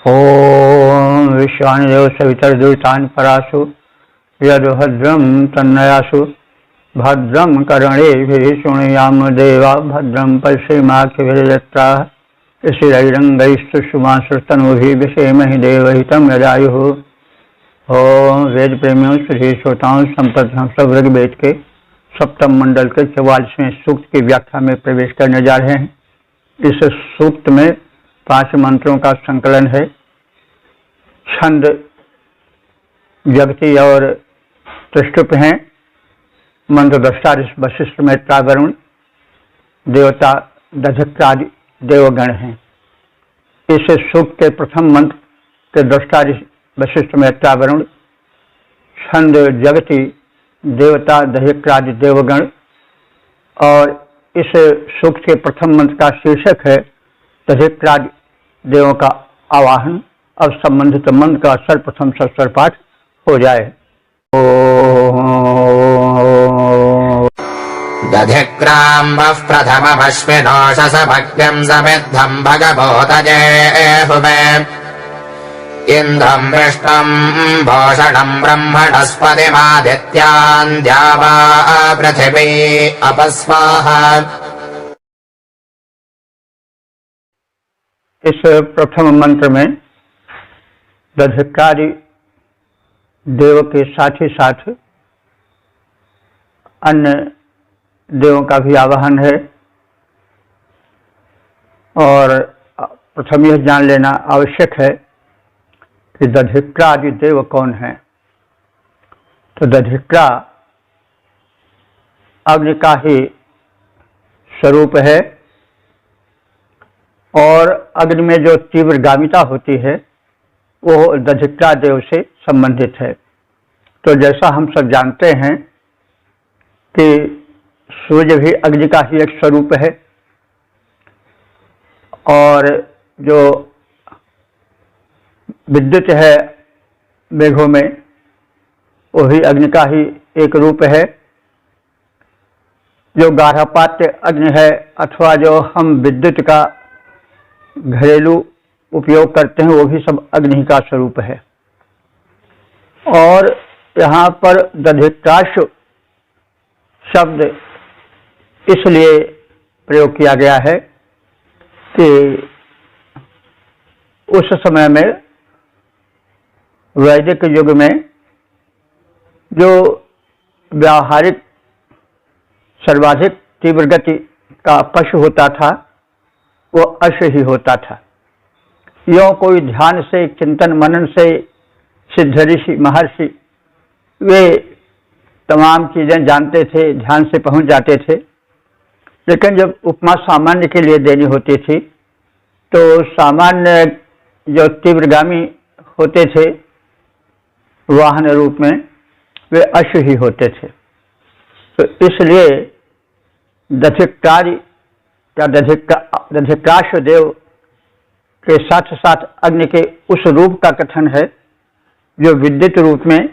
ओम विश्वानिदेव सवितर्दुतान् परासु यद्भद्रं तन्नयासु भद्रं कर्णेभिः शृणुयाम देवा भद्रं पश्येमाक्षभिर्यत्राः स्थिरैरङ्गैस्तुष्टुमाश्रुतनूभिः विषेमहि देवहितं यदायुः। ओम वेद प्रेमियों श्री श्रोताओं संपत हम सब ऋग्वेद के सप्तम मंडल के 44वें सूक्त की व्याख्या में प्रवेश करने जा रहे हैं। इस सूक्त में 5 मंत्रों का संकलन है। छंद जगति और त्रिष्टुप हैं। मंत्र दृष्टा वशिष्ठ मैत्रा वरुण देवता दधिक्रादि देवगण हैं। इस सूक्त के प्रथम मंत्र के दृष्टा वशिष्ठ मैत्रा वरुण, छंद जगति देवता दधिक्रादि देवगण, और इस सूक्त के प्रथम मंत्र का शीर्षक है दधिक्रादि देवों का आवाहन। अब संबंधित मंत्र का सर्वप्रथम सस्वर पाठ हो जाए। दधिक्राम्बः प्रथममश्विनोषसभग्यं समिद्धं भगवोतजेहुवे इन्द्रं विष्णुं भूषणं ब्रह्मणस्पतिमादित्यान् द्यावा पृथिवी अपस्वाहा। इस प्रथम मंत्र में दधिक्रादि देव के साथ ही साथ अन्य देवों का भी आवाहन है। और प्रथम यह जान लेना आवश्यक है कि दधिक्रादि देव कौन है। तो दधिक्रा अग्नि का ही स्वरूप है और अग्नि में जो तीव्रगामिता होती है वो दधिक्रा देव से संबंधित है। तो जैसा हम सब जानते हैं कि सूर्य भी अग्नि का ही एक स्वरूप है और जो विद्युत है मेघों में वो भी अग्नि का ही एक रूप है। जो गार्हपात्य अग्नि है अथवा जो हम विद्युत का घरेलू उपयोग करते हैं वो भी सब अग्नि का स्वरूप है। और यहाँ पर दधिक्राश शब्द इसलिए प्रयोग किया गया है कि उस समय में वैदिक युग में जो व्यावहारिक सर्वाधिक तीव्र गति का पशु होता था वो अश्व ही होता था। यों कोई ध्यान से चिंतन मनन से सिद्ध ऋषि महर्षि वे तमाम चीजें जानते थे, ध्यान से पहुंच जाते थे। लेकिन जब उपमा सामान्य के लिए देनी होती थी तो सामान्य जो तीव्रगामी होते थे वाहन रूप में वे अश्व ही होते थे। तो इसलिए दधिक्रादि या दधिक्राश देव के साथ साथ अग्नि के उस रूप का कथन है जो विद्युत रूप में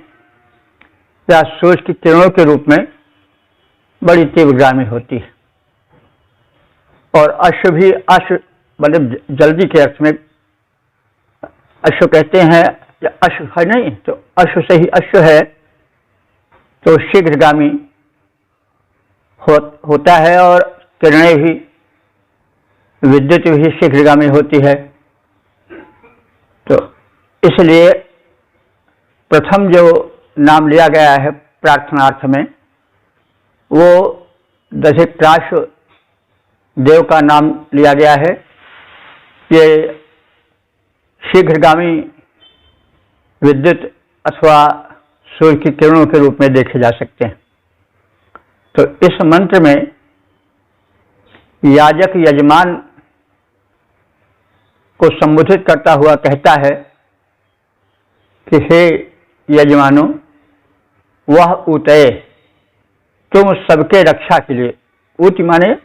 या सूर्य की किरणों के रूप में बड़ी तीव्रगामी होती है। और अश्व भी अश्व मतलब जल्दी के अर्थ में अश्व कहते हैं। अश्व है नहीं तो अश्व से ही अश्व है तो शीघ्रगामी होता है और किरणें भी विद्युत भी शीघ्रगामी होती है। तो इसलिए प्रथम जो नाम लिया गया है प्रार्थनार्थ में वो दधिक्राश देव का नाम लिया गया है। ये शीघ्रगामी विद्युत अथवा सूर्य की किरणों के रूप में देखे जा सकते हैं। तो इस मंत्र में याजक यजमान को संबोधित करता हुआ कहता है कि हे यजमानो वह ऊतये तुम सबके रक्षा के लिए। ऊत माने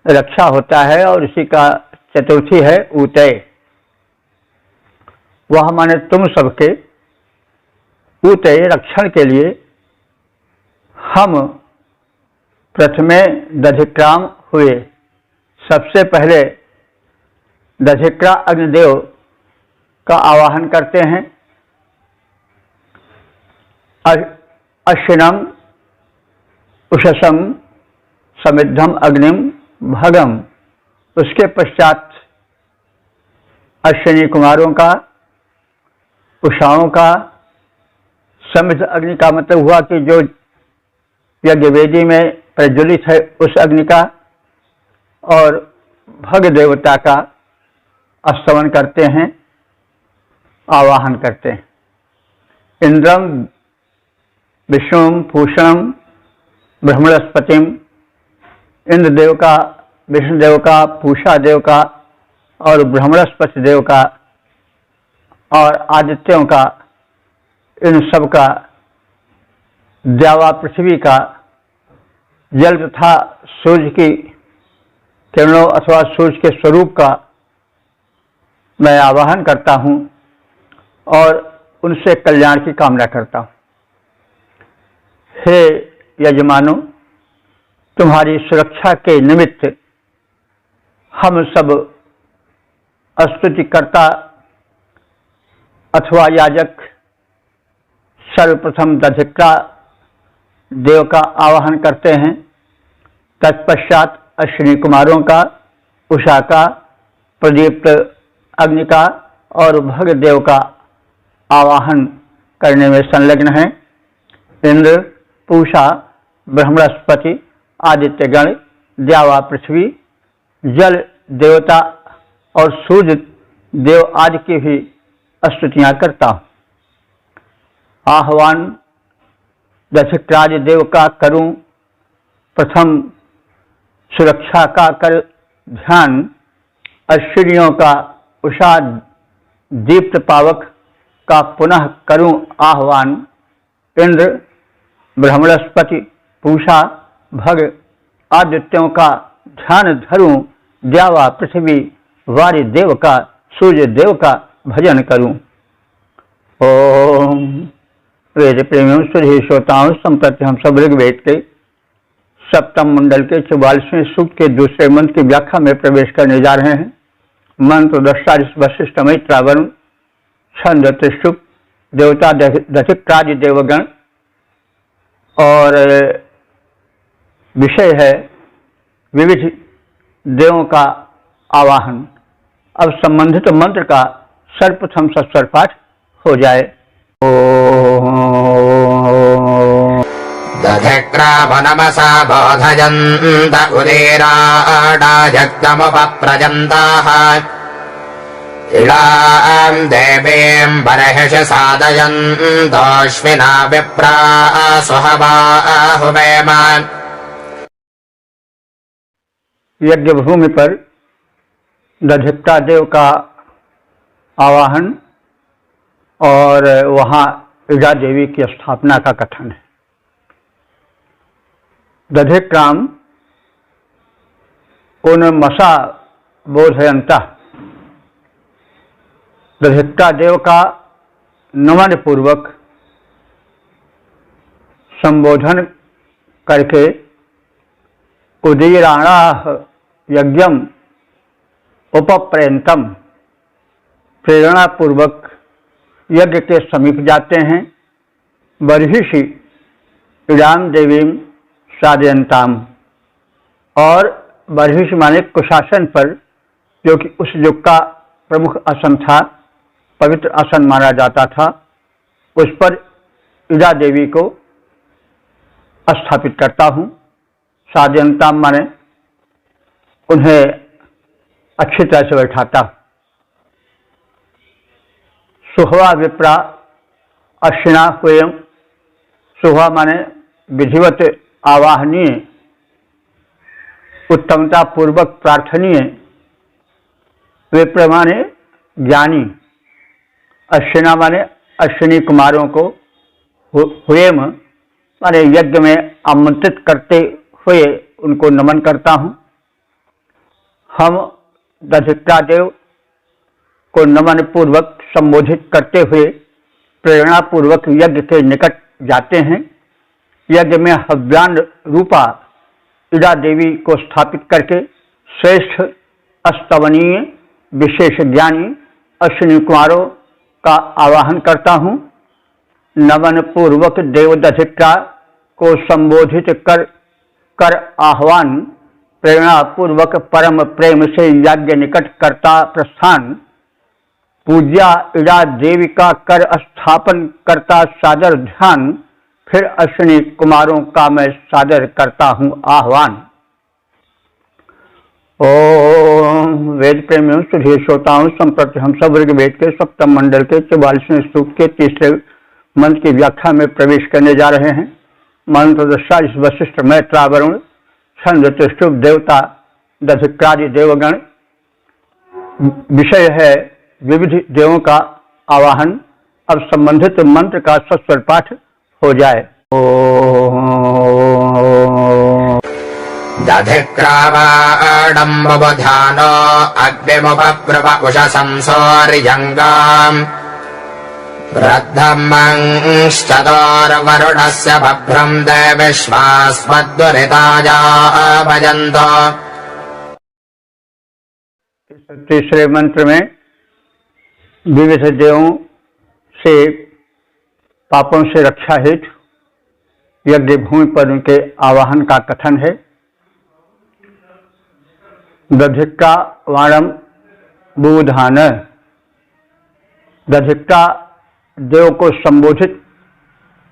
रक्षा होता है और इसी का चतुर्थी है ऊतये। वह माने तुम सबके, ऊतये रक्षण के लिए हम प्रथमे दधिक्राम हुए। सबसे पहले दधिक्रा अग्निदेव का आवाहन करते हैं। अश्विनम उषसम समिद्धम अग्निम भगम। उसके पश्चात अश्विनी कुमारों का, उषाओं का, समिद्ध अग्नि का मतलब हुआ कि जो यज्ञ वेदी में प्रज्वलित है उस अग्नि का, और भग देवता का स्तवन करते हैं, आवाहन करते हैं। इंद्रम विष्णुम भूषणम ब्रह्मणस्पतिम। इंद्रदेव का, विष्णुदेव का, पूषा देव का और ब्रह्मणस्पति देव का और आदित्यों का, इन सब का, द्यावा पृथ्वी का, जल तथा सूर्य की किरणों अथवा सूर्य के स्वरूप का मैं आवाहन करता हूँ और उनसे कल्याण की कामना करता हूँ। हे यजमानो, तुम्हारी सुरक्षा के निमित्त हम सब स्तुतिकर्ता अथवा याजक सर्वप्रथम दधिक्रा देव का आवाहन करते हैं। तत्पश्चात अश्विनी कुमारों का, उषा का, प्रदीप्त अग्नि का और भग देव का आवाहन करने में संलग्न हैं। इंद्र, पूषा, ब्रह्मणस्पति, आदित्यगण, द्यावा पृथ्वी, जल देवता और सूर्य देव आदि की भी स्तुतियां करता हूँ। आह्वान दधिक्राज देव का करूं, प्रथम सुरक्षा का कर ध्यान, अश्विनियों का, उषा दीप्त पावक का पुनः करूं आह्वान। इंद्र, ब्रह्मणस्पति, पूषा, भग आदित्यों का ध्यान धरूं, द्यावा पृथ्वी वारि देव का, सूर्य देव का भजन करूं। ओम। वेद प्रेमियों, सुधी श्रोताओं, संप्रति हम सब ऋग्वेद के सप्तम मंडल के 44वें सूक्त के दूसरे मंत्र की व्याख्या में प्रवेश करने जा रहे हैं। मंत्र दृष्टा वशिष्ठ मैत्रा वरुण, छंद त्रिशुप, देवता दधिक्राज देवगण, और विषय है विविध देवों का आवाहन। अब संबंधित मंत्र का सर्वप्रथम सस्वर पाठ हो जाए। दधिक्रामनमसा बोधयन्त उदीराडाजक्तमुपप्रजन्ताः इळाम् देवीम् बर्हिषि सादयन्तोऽश्विना विप्रा सुहवाहुवेम। यज्ञ भूमि पर दधिक्रा देव का आवाहन और वहाँ इड़ा देवी की स्थापना का कथन है। दधिक्राम उन्मसा बोधयंता, दधिक्रा देव का नमन पूर्वक संबोधन करके उदीराणा यज्ञम उपप्रयंतम, प्रेरणा पूर्वक यज्ञ के समीप जाते हैं। बर्हिषि इडाम देवीम साधयंताम, और बर्हिषि माने कुशासन पर, जो कि उस युग का प्रमुख आसन था, पवित्र आसन माना जाता था, उस पर इड़ा देवी को स्थापित करता हूँ। साधयंताम माने उन्हें अच्छी तरह से बैठाता। सुहवा विप्रा अश्विना स्वयं, सुहवा माने विधिवत आवाहनीय, उत्तमता पूर्वक प्रार्थनीय, विप्र माने ज्ञानी, अश्विना माने अश्विनी कुमारों को, हुएम माने यज्ञ में आमंत्रित करते हुए उनको नमन करता हूँ। हम दधिक्रा देव को नमन पूर्वक संबोधित करते हुए प्रेरणा पूर्वक यज्ञ के निकट जाते हैं। यज्ञ में हव्यान रूपा इड़ा देवी को स्थापित करके श्रेष्ठ, अस्तवनीय, विशेष ज्ञानी अश्विनी कुमारों का आवाहन करता हूँ। नमन पूर्वक देवदधिका को संबोधित कर आह्वान, प्रेरणा पूर्वक परम प्रेम से यज्ञ निकट करता प्रस्थान, पूज्या इड़ा देवी का कर स्थापन करता सादर ध्यान, फिर अश्विनी कुमारों का मैं सादर करता हूँ आह्वान। ओम वेद प्रेमियों, सुधी श्रोताओं, संप्रति हम सब ऋग्वेद के सप्तम मंडल के 44वें सूक्त के तीसरे मंत्र की व्याख्या में प्रवेश करने जा रहे हैं। मंत्र दशा इस वशिष्ठ मैत्रावरुण छंद त्रिष्टुप देवता दधिक्रादि देवगण। विषय है विविध देवों का आवाहन। अब संबंधित मंत्र का सस्वर पाठ हो जाए। दधिक्रावाडम्बुधानो अग्निमुपप्रभ उषसंसौर्यङ्गाम् प्रद्धमंश्चतुर्वरुणस्य भभ्रम् देविश्वास्मद्वरिताया भजन्त। तीसरे मंत्र में विविध देवों से पापों से रक्षा हेतु यज्ञ भूमि पर उनके आवाहन का कथन है। दधिक्का वाणम बुधान, दधिक्का देव को संबोधित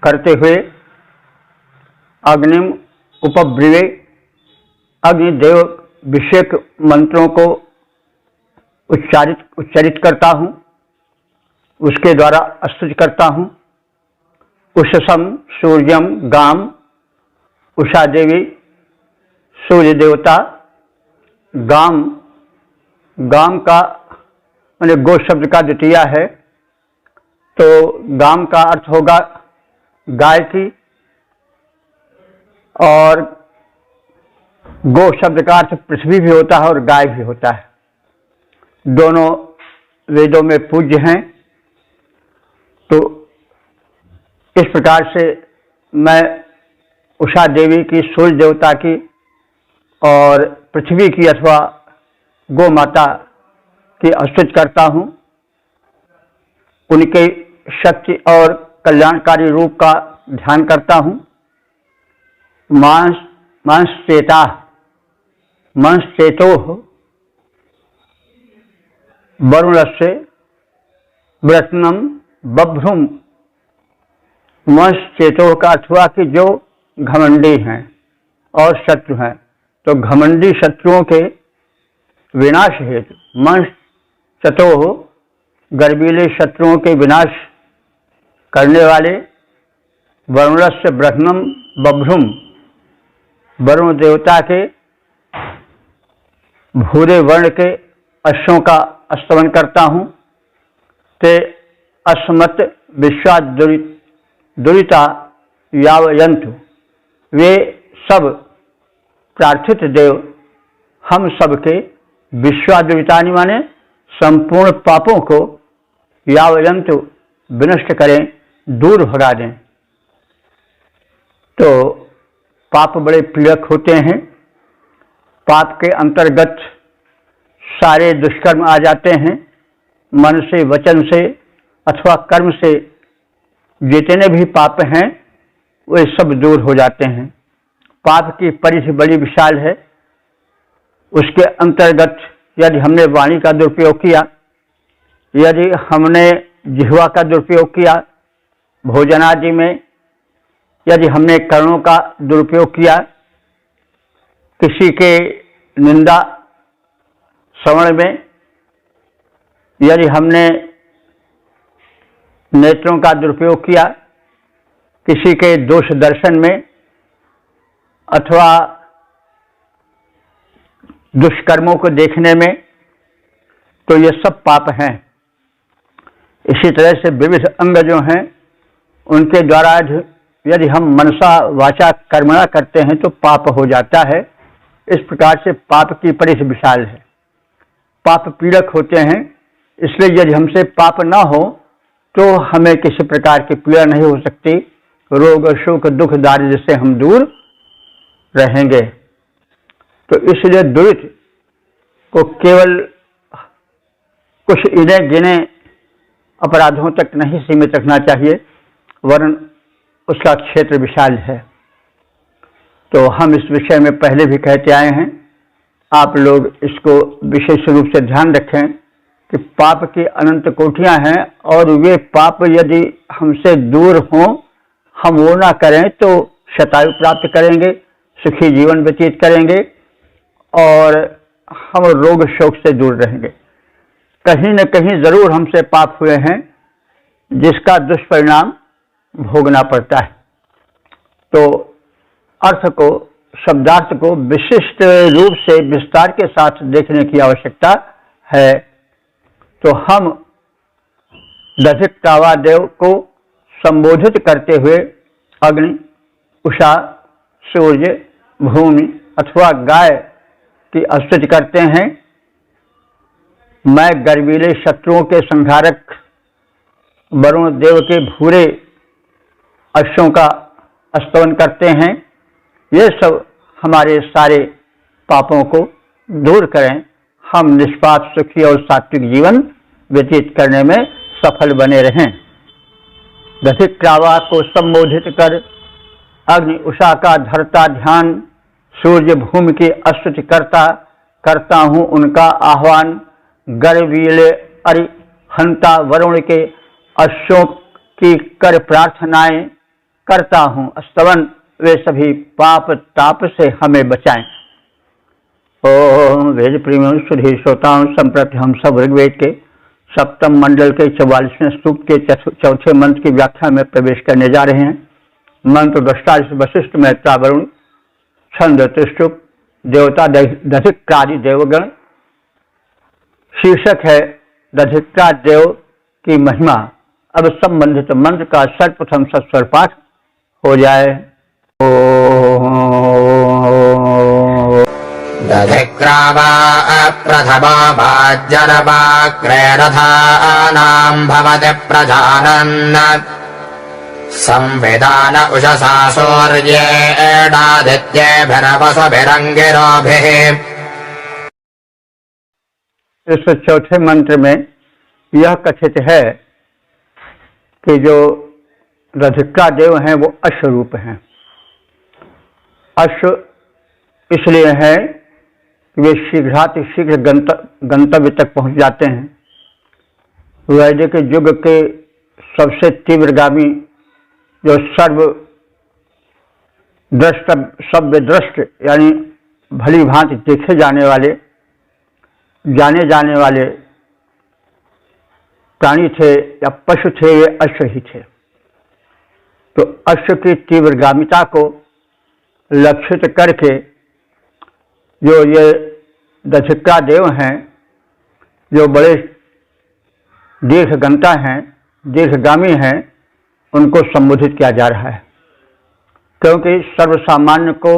करते हुए अग्निम उपब्रिवे, अग्निदेव विषेक मंत्रों को उच्चारित करता हूँ, उसके द्वारा स्तुति करता हूँ। उषसम सूर्यम गाम, उषा देवी सूर्य देवता। गाम, गाम का माने गो शब्द का द्वितीय है, तो गाम का अर्थ होगा गाय की, और गो शब्द का अर्थ पृथ्वी भी होता है और गाय भी होता है। दोनों वेदों में पूज्य हैं। तो इस प्रकार से मैं उषा देवी की, सूर्य देवता की और पृथ्वी की अथवा गो माता की स्तुति करता हूँ। उनके शक्ति और कल्याणकारी रूप का ध्यान करता हूँ। मांस चेतो वरुणस्य व्रत्नम बभ्रुम। वंश चेतो का अर्थ हुआ कि जो घमंडी हैं और शत्रु हैं, तो घमंडी शत्रुओं के विनाश हेतु वंश चतो, गर्वीले शत्रुओं के विनाश करने वाले, वरुणस्य ब्रह्मम बभ्रुम, वरुण देवता के भूरे वर्ण के अश्वों का स्तवन करता हूँ। ते अस्मत् विश्वा दुरिता यावयन्तु, वे सब प्रार्थित देव हम सबके विश्वादुरितानि माने संपूर्ण पापों को यावयन्तु विनष्ट करें, दूर भगा दें। तो पाप बड़े पीड़क होते हैं। पाप के अंतर्गत सारे दुष्कर्म आ जाते हैं। मन से, वचन से अथवा कर्म से जितने भी पाप हैं वे सब दूर हो जाते हैं। पाप की परिधि बड़ी विशाल है। उसके अंतर्गत यदि हमने वाणी का दुरुपयोग किया, यदि हमने जिह्वा का दुरुपयोग किया भोजन आदि में, यदि हमने कर्णों का दुरुपयोग किया, किसी के निंदा श्रवण में, यदि हमने नेत्रों का दुरुपयोग किया किसी के दोष दर्शन में, अथवा दुष्कर्मों को देखने में, तो ये सब पाप हैं। इसी तरह से विविध अंग जो हैं उनके द्वारा यदि हम मनसा वाचा कर्मणा करते हैं तो पाप हो जाता है। इस प्रकार से पाप की परिधि विशाल है। पाप पीड़क होते हैं, इसलिए यदि हमसे पाप न हो तो हमें किसी प्रकार की पीड़ा नहीं हो सकती। रोग शोक दुख दारिद्र्य से हम दूर रहेंगे। तो इसलिए दुरित को केवल कुछ इने गिने अपराधों तक नहीं सीमित रखना चाहिए, वरन उसका क्षेत्र विशाल है। तो हम इस विषय में पहले भी कहते आए हैं, आप लोग इसको विशेष रूप से ध्यान रखें कि पाप की अनंत कोटियां हैं और वे पाप यदि हमसे दूर हों, हम वो ना करें तो शतायु प्राप्त करेंगे, सुखी जीवन व्यतीत करेंगे और हम रोग शोक से दूर रहेंगे। कहीं न कहीं जरूर हमसे पाप हुए हैं जिसका दुष्परिणाम भोगना पड़ता है। तो अर्थ को, शब्दार्थ को विशिष्ट रूप से विस्तार के साथ देखने की आवश्यकता है। तो हम दधिक्रावा देव को संबोधित करते हुए अग्नि, उषा, सूर्य, भूमि अथवा गाय की स्तुति करते हैं। मैं गर्वीले शत्रुओं के संहारक वरुण देव के भूरे अश्वों का स्तवन करते हैं। ये सब हमारे सारे पापों को दूर करें, हम निष्पाप, सुखी और सात्विक जीवन व्यतीत करने में सफल बने रहें। दधिक्रावा को संबोधित कर अग्नि, उषा का धरता ध्यान, सूर्य, भूमि की स्तुति करता हूँ उनका आह्वान, गर्वीले अरिहंता वरुण के अश्वों की कर प्रार्थनाएं करता हूँ स्तवन, वे सभी पाप ताप से हमें बचाएं। ओम वेद प्रेमियों, सुधी श्रोताओं, संप्रति हम सब ऋग्वेद के सप्तम मंडल के 44वें सूक्त के चौथे मंत्र की व्याख्या में प्रवेश करने जा रहे हैं। मंत्र दृष्टा वशिष्ठ, मैत्रा, वरुण, छंद, त्रिष्टुप, देवता दधिक्रादि देवगण। शीर्षक है दधिक्रा देव की महिमा। अब संबंधित मंत्र का सर्वप्रथम सस्वर पाठ हो जाए। दधिक्रावा प्रथमा भाज्यनवाग्रे रथानां भवति प्रजानन् संविधान उषसा सूर्येणादित्यैर्वसुभिरङ्गिरोभिः। इस चौथे मंत्र में यह कथित है कि जो दधिक्रा देव हैं वो अश्व रूप हैं। अश्व इसलिए है कि वे शीघ्रातिशीघ्र गंतव्य तक पहुंच जाते हैं। वैदिक युग के सबसे तीव्रगामी, जो सव्य दृष्ट यानी भली भांति देखे जाने वाले, जाने जाने वाले प्राणी थे या पशु थे, ये अश्व ही थे। तो अश्व की तीव्रगामिता को लक्षित करके जो ये दधिक्रा देव हैं, जो बड़े दीर्घगंता हैं, दीर्घगामी हैं, उनको संबोधित किया जा रहा है। क्योंकि सर्वसामान्य को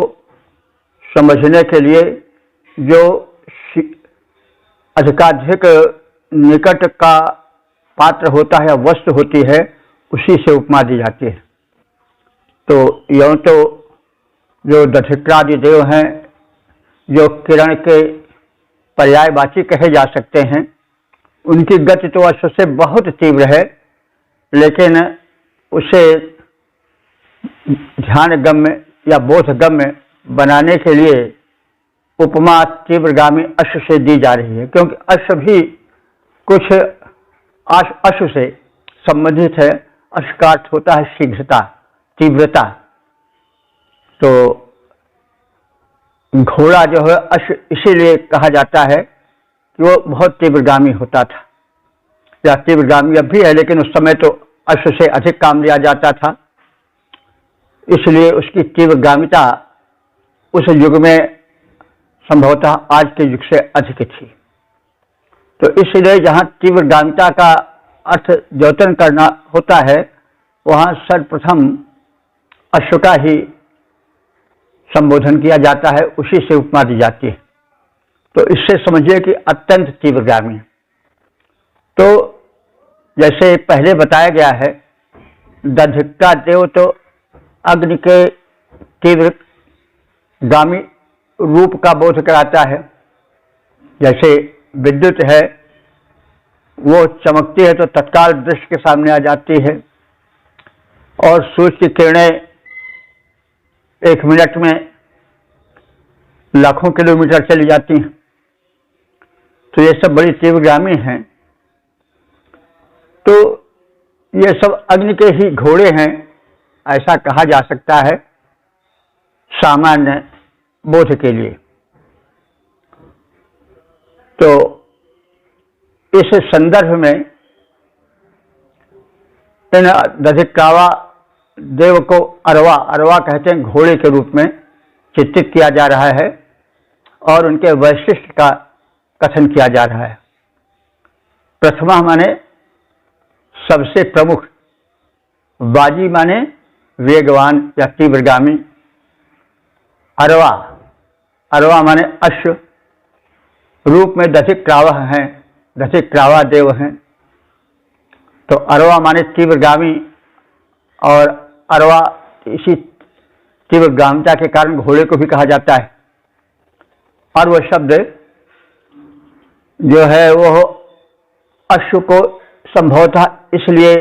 समझने के लिए जो अधिकाधिक निकट का पात्र होता है, वस्तु होती है, उसी से उपमा दी जाती है। तो यूं तो जो दधिक्रादि देव हैं, जो किरण के पर्यायवाची कहे जा सकते हैं, उनकी गति तो अश्व से बहुत तीव्र है, लेकिन उसे ध्यानगम्य या बोधगम्य बनाने के लिए उपमा तीव्रगामी अश्व से दी जा रही है। क्योंकि अश्व भी कुछ अश्व से संबंधित है। अश्व का अर्थ होता है शीघ्रता, तीव्रता। तो घोड़ा जो है अश्व इसीलिए कहा जाता है कि वो बहुत तीव्रगामी होता था, या तीव्रगामी अब भी है, लेकिन उस समय तो अश्व से अधिक काम लिया जाता था, इसलिए उसकी तीव्रगामिता उस युग में संभवतः आज के युग से अधिक थी। तो इसलिए जहाँ तीव्रगामिता का अर्थ द्योतन करना होता है, वहाँ सर्वप्रथम अश्व का ही संबोधन किया जाता है, उसी से उपमा दी जाती है। तो इससे समझिए कि अत्यंत तीव्रगामी। तो जैसे पहले बताया गया है, दधिक्रा देव तो अग्नि के तीव्रगामी रूप का बोध कराता है। जैसे विद्युत है, वो चमकती है तो तत्काल दृष्टि के सामने आ जाती है, और सूर्य की किरणें 1 मिनट में लाखों किलोमीटर चली जाती हैं। तो ये सब बड़ी तीव्रगामी हैं। तो ये सब अग्नि के ही घोड़े हैं, ऐसा कहा जा सकता है सामान्य बोध के लिए। तो इस संदर्भ में इन दधिक्रावा देव को अरवा कहते हैं, घोड़े के रूप में चित्रित किया जा रहा है और उनके वैशिष्ट का कथन किया जा रहा है। प्रथमा माने सबसे प्रमुख, बाजी माने वेगवान या तीव्रगामी, अरवा माने अश्व रूप में दधिक्रावा हैं, दधिक्रावा देव हैं। तो अरवा माने तीव्रगामी, और अरवा इसी तीव्रगामिता के कारण घोड़े को भी कहा जाता है। और वह शब्द जो है वो अश्व को संभवतः इसलिए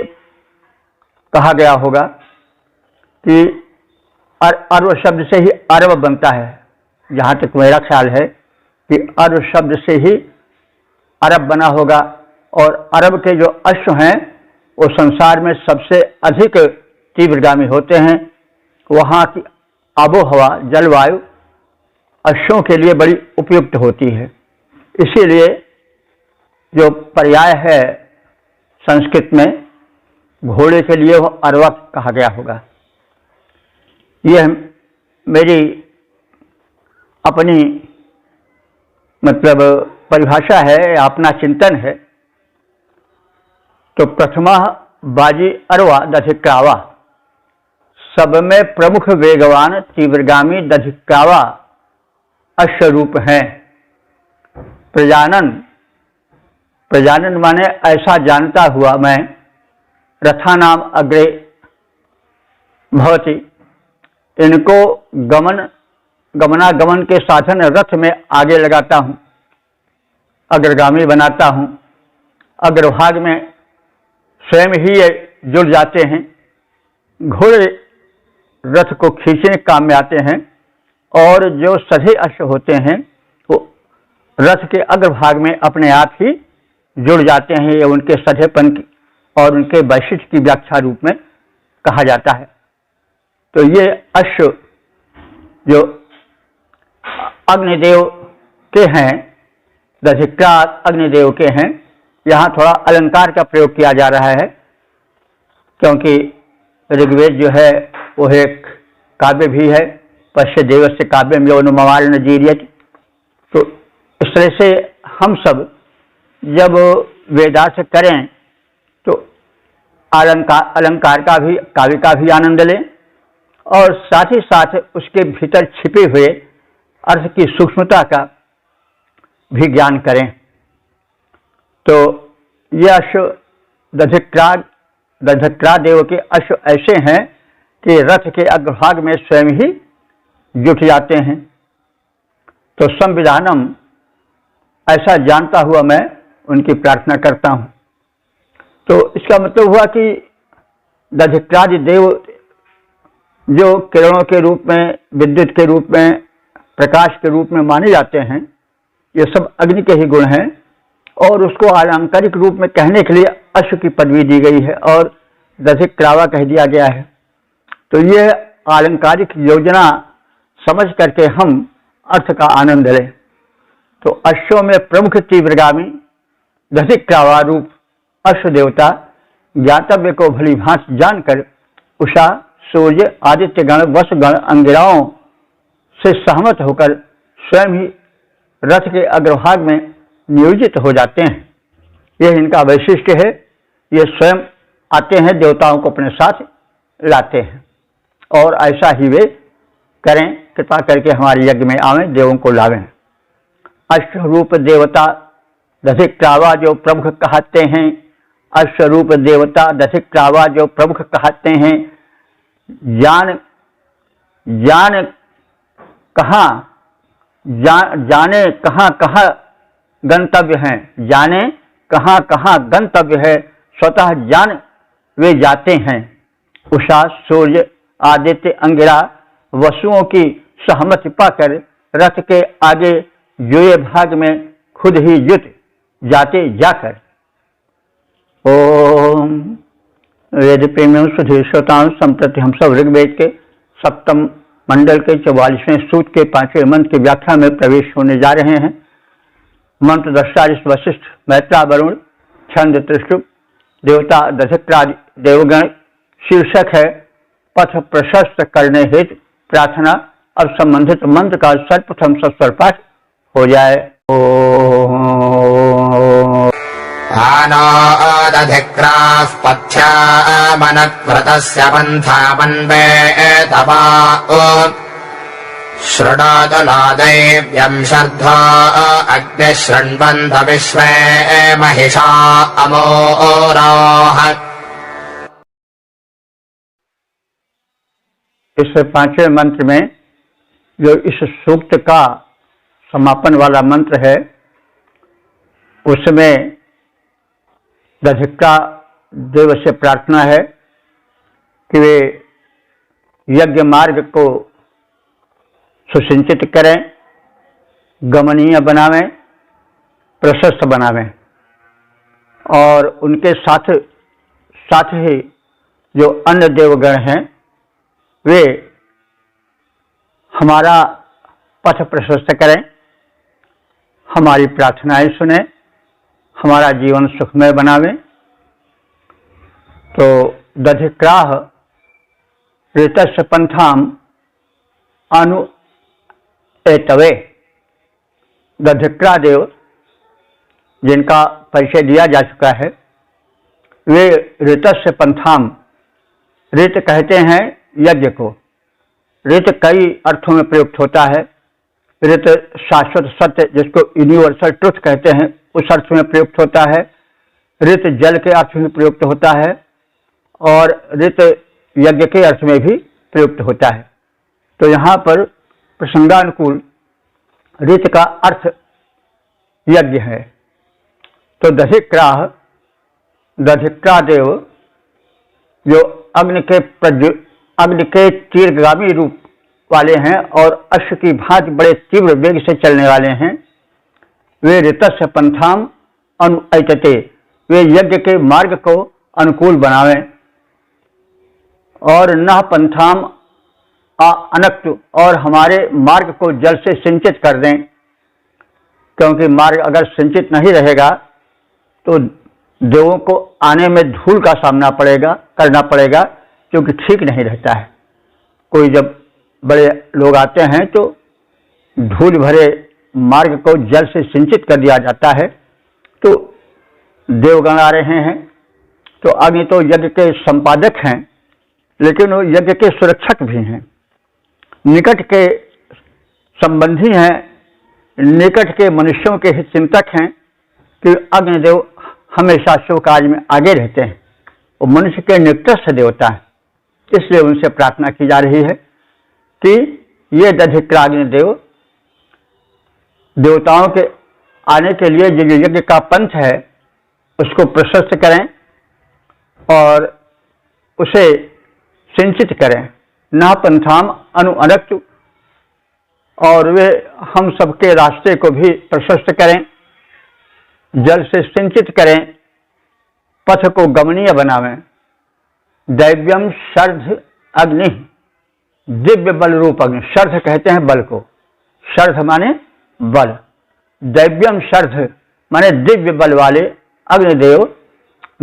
कहा गया होगा कि अर्व शब्द से ही अरब बनता है। जहाँ तक मेरा ख्याल है कि अर्व शब्द से ही अरब बना होगा, और अरब के जो अश्व हैं वो संसार में सबसे अधिक तीव्रगामी होते हैं। वहाँ की आबोहवा, जलवायु अश्वों के लिए बड़ी उपयुक्त होती है। इसीलिए जो पर्याय है संस्कृत में घोड़े के लिए वो अरवा कहा गया होगा। यह मेरी अपनी मतलब परिभाषा है, अपना चिंतन है। तो प्रथमा बाजी अरवा दधिक्रावा, सब में प्रमुख वेगवान तीव्रगामी दधिक्रावा अश्वरूप हैं। प्रजानन माने ऐसा जानता हुआ मैं, रथानाम अग्रे भवति, इनको गमनागमन के साधन रथ में आगे लगाता हूँ, अग्रगामी बनाता हूँ। अग्रभाग में स्वयं ही ये जुड़ जाते हैं। घोड़े रथ को खींचने के काम में आते हैं, और जो सधे अश्व होते हैं वो रथ के अग्रभाग में अपने आप ही जुड़ जाते हैं। ये उनके सधेपन की और उनके वैशिष्ट की व्याख्या रूप में कहा जाता है। तो ये अश्व जो अग्निदेव के हैं, दधिक्रा अग्निदेव के हैं, यहाँ थोड़ा अलंकार का प्रयोग किया जा रहा है, क्योंकि ऋग्वेद जो है वो एक काव्य भी है। पश्य देवस्य काव्यम यौन मवाल नजीरियत। तो इस तरह से हम सब जब वेदार्थ करें तो अलंकार का भी, काव्य का भी आनंद लें, और साथ ही साथ उसके भीतर छिपे हुए अर्थ की सूक्ष्मता का भी ज्ञान करें। तो यह अश्व दधिक्रा देव के अश्व ऐसे हैं कि रथ के अग्रभाग में स्वयं ही जुट जाते हैं। तो संविधानम, ऐसा जानता हुआ मैं उनकी प्रार्थना करता हूँ। तो इसका मतलब हुआ कि दधिक्रादि देव जो किरणों के रूप में, विद्युत के रूप में, प्रकाश के रूप में माने जाते हैं, ये सब अग्नि के ही गुण हैं, और उसको अलंकारिक रूप में कहने के लिए अश्व की पदवी दी गई है और दधिक्रावा कह दिया गया है। तो ये अलंकारिक योजना समझ करके हम अर्थ का आनंद लें। तो अश्वों में प्रमुख तीव्रगामी दधिक्रावा रूप अश्व देवता ज्ञातव्य को भली भांति जानकर उषा, सूर्य, आदित्य गण, वसु गण, अंगिराओं से सहमत होकर स्वयं ही रथ के अग्रभाग में नियोजित हो जाते हैं। यह इनका वैशिष्ट्य है। ये स्वयं आते हैं, देवताओं को अपने साथ लाते हैं, और ऐसा ही वे करें, कृपा करके हमारे यज्ञ में आवें, देवों को लावें। अश्वरूप देवता दधिक्रावा जो प्रमुख कहते हैं, अश्वरूप देवता दधिक्रावा जो प्रमुख कहते हैं, जाने कहाँ गंतव्य हैं, जाने कहाँ कहाँ गंतव्य है स्वतः जान वे जाते हैं। उषा, सूर्य, आदित्य, अंगिरा वसुओं की सहमति पाकर रथ के आगे जुए भाग में खुद ही जुट जाते जाकर। ओम वेद प्रेमियों सुधीर श्रोताओं, संप्रति हम सब ऋग्वेद के सप्तम मंडल के 44वें सूक्त के 5वें मंत्र की व्याख्या में प्रवेश होने जा रहे हैं। मंत्र दृष्टा वशिष्ठ, मैत्रा, वरुण, छंद त्रिशुभ, देवता दधिक्रादि देवगण। शीर्षक है पथ प्रशस्त करने हेतु प्रार्थना। अब संबंधित मंत्र का सर्वप्रथम सस्वर पाठ हो जाए। आनो दधिक्राः पथ्यामनक्रतस्य पन्थामन्वे तवा शृणोतु नो दैव्यं शर्धो अग्निः शृण्वन्त विश्वे महिषा अमोराः। इस 5वें मंत्र में जो इस सूक्त का समापन वाला मंत्र है, उसमें दधिक्रा देव से प्रार्थना है कि वे यज्ञ मार्ग को सुसिंचित करें, गमनीय बनावें, प्रशस्त बनावें और उनके साथ ही जो अन्य देवगण हैं वे हमारा पथ प्रशस्त करें, हमारी प्रार्थनाएं सुने, हमारा जीवन सुखमय बनावें। तो दधिक्राह ऋतस्य पंथाम अनु एतवे। दधिक्रा देव जिनका परिचय दिया जा चुका है, वे ऋतस्य पंथाम, ऋत कहते हैं यज्ञ को। ऋत कई अर्थों में प्रयुक्त होता है। ऋत शाश्वत सत्य, जिसको यूनिवर्सल ट्रुथ कहते हैं, उस अर्थ में प्रयुक्त होता है। ऋत जल के अर्थ में प्रयुक्त होता है और ऋत यज्ञ के अर्थ में भी प्रयुक्त होता है। तो यहाँ पर प्रसंगानुकूल ऋत का अर्थ यज्ञ है। तो दधिक्रा देव जो अग्नि के तीव्रगामी रूप वाले हैं और अश्व की भांति बड़े तीव्र वेग से चलने वाले हैं, वे ऋतस्य पंथाम अनुऐतते, वे यज्ञ के मार्ग को अनुकूल बनावें और न पंथाम अनक्त, और हमारे मार्ग को जल से सिंचित कर दें, क्योंकि मार्ग अगर सिंचित नहीं रहेगा तो देवों को आने में धूल का सामना करना पड़ेगा, क्योंकि ठीक नहीं रहता है। कोई जब बड़े लोग आते हैं तो धूल भरे मार्ग को जल से सिंचित कर दिया जाता है। तो देवगण आ रहे हैं, तो अग्नि तो यज्ञ के संपादक हैं, लेकिन वो यज्ञ के सुरक्षक भी हैं, निकट के संबंधी हैं, निकट के मनुष्यों के हित चिंतक हैं कि अग्निदेव हमेशा शुभ कार्य में आगे रहते हैं। वो मनुष्य के निकटस्थ देवता है, इसलिए उनसे प्रार्थना की जा रही है कि ये दधिक्राग्निदेव देवताओं के आने के लिए जो यज्ञ का पंथ है उसको प्रशस्त करें और उसे सिंचित करें। ना पंथाम अनुअनक्त, और वे हम सबके रास्ते को भी प्रशस्त करें, जल से सिंचित करें, पथ को गमनीय बनावें। दैव्यम शर्ध अग्नि, दिव्य बल रूप अग्नि। शर्ध कहते हैं बल को, शर्ध माने बल। दैव्यम शर्ध माने दिव्य बल वाले अग्निदेव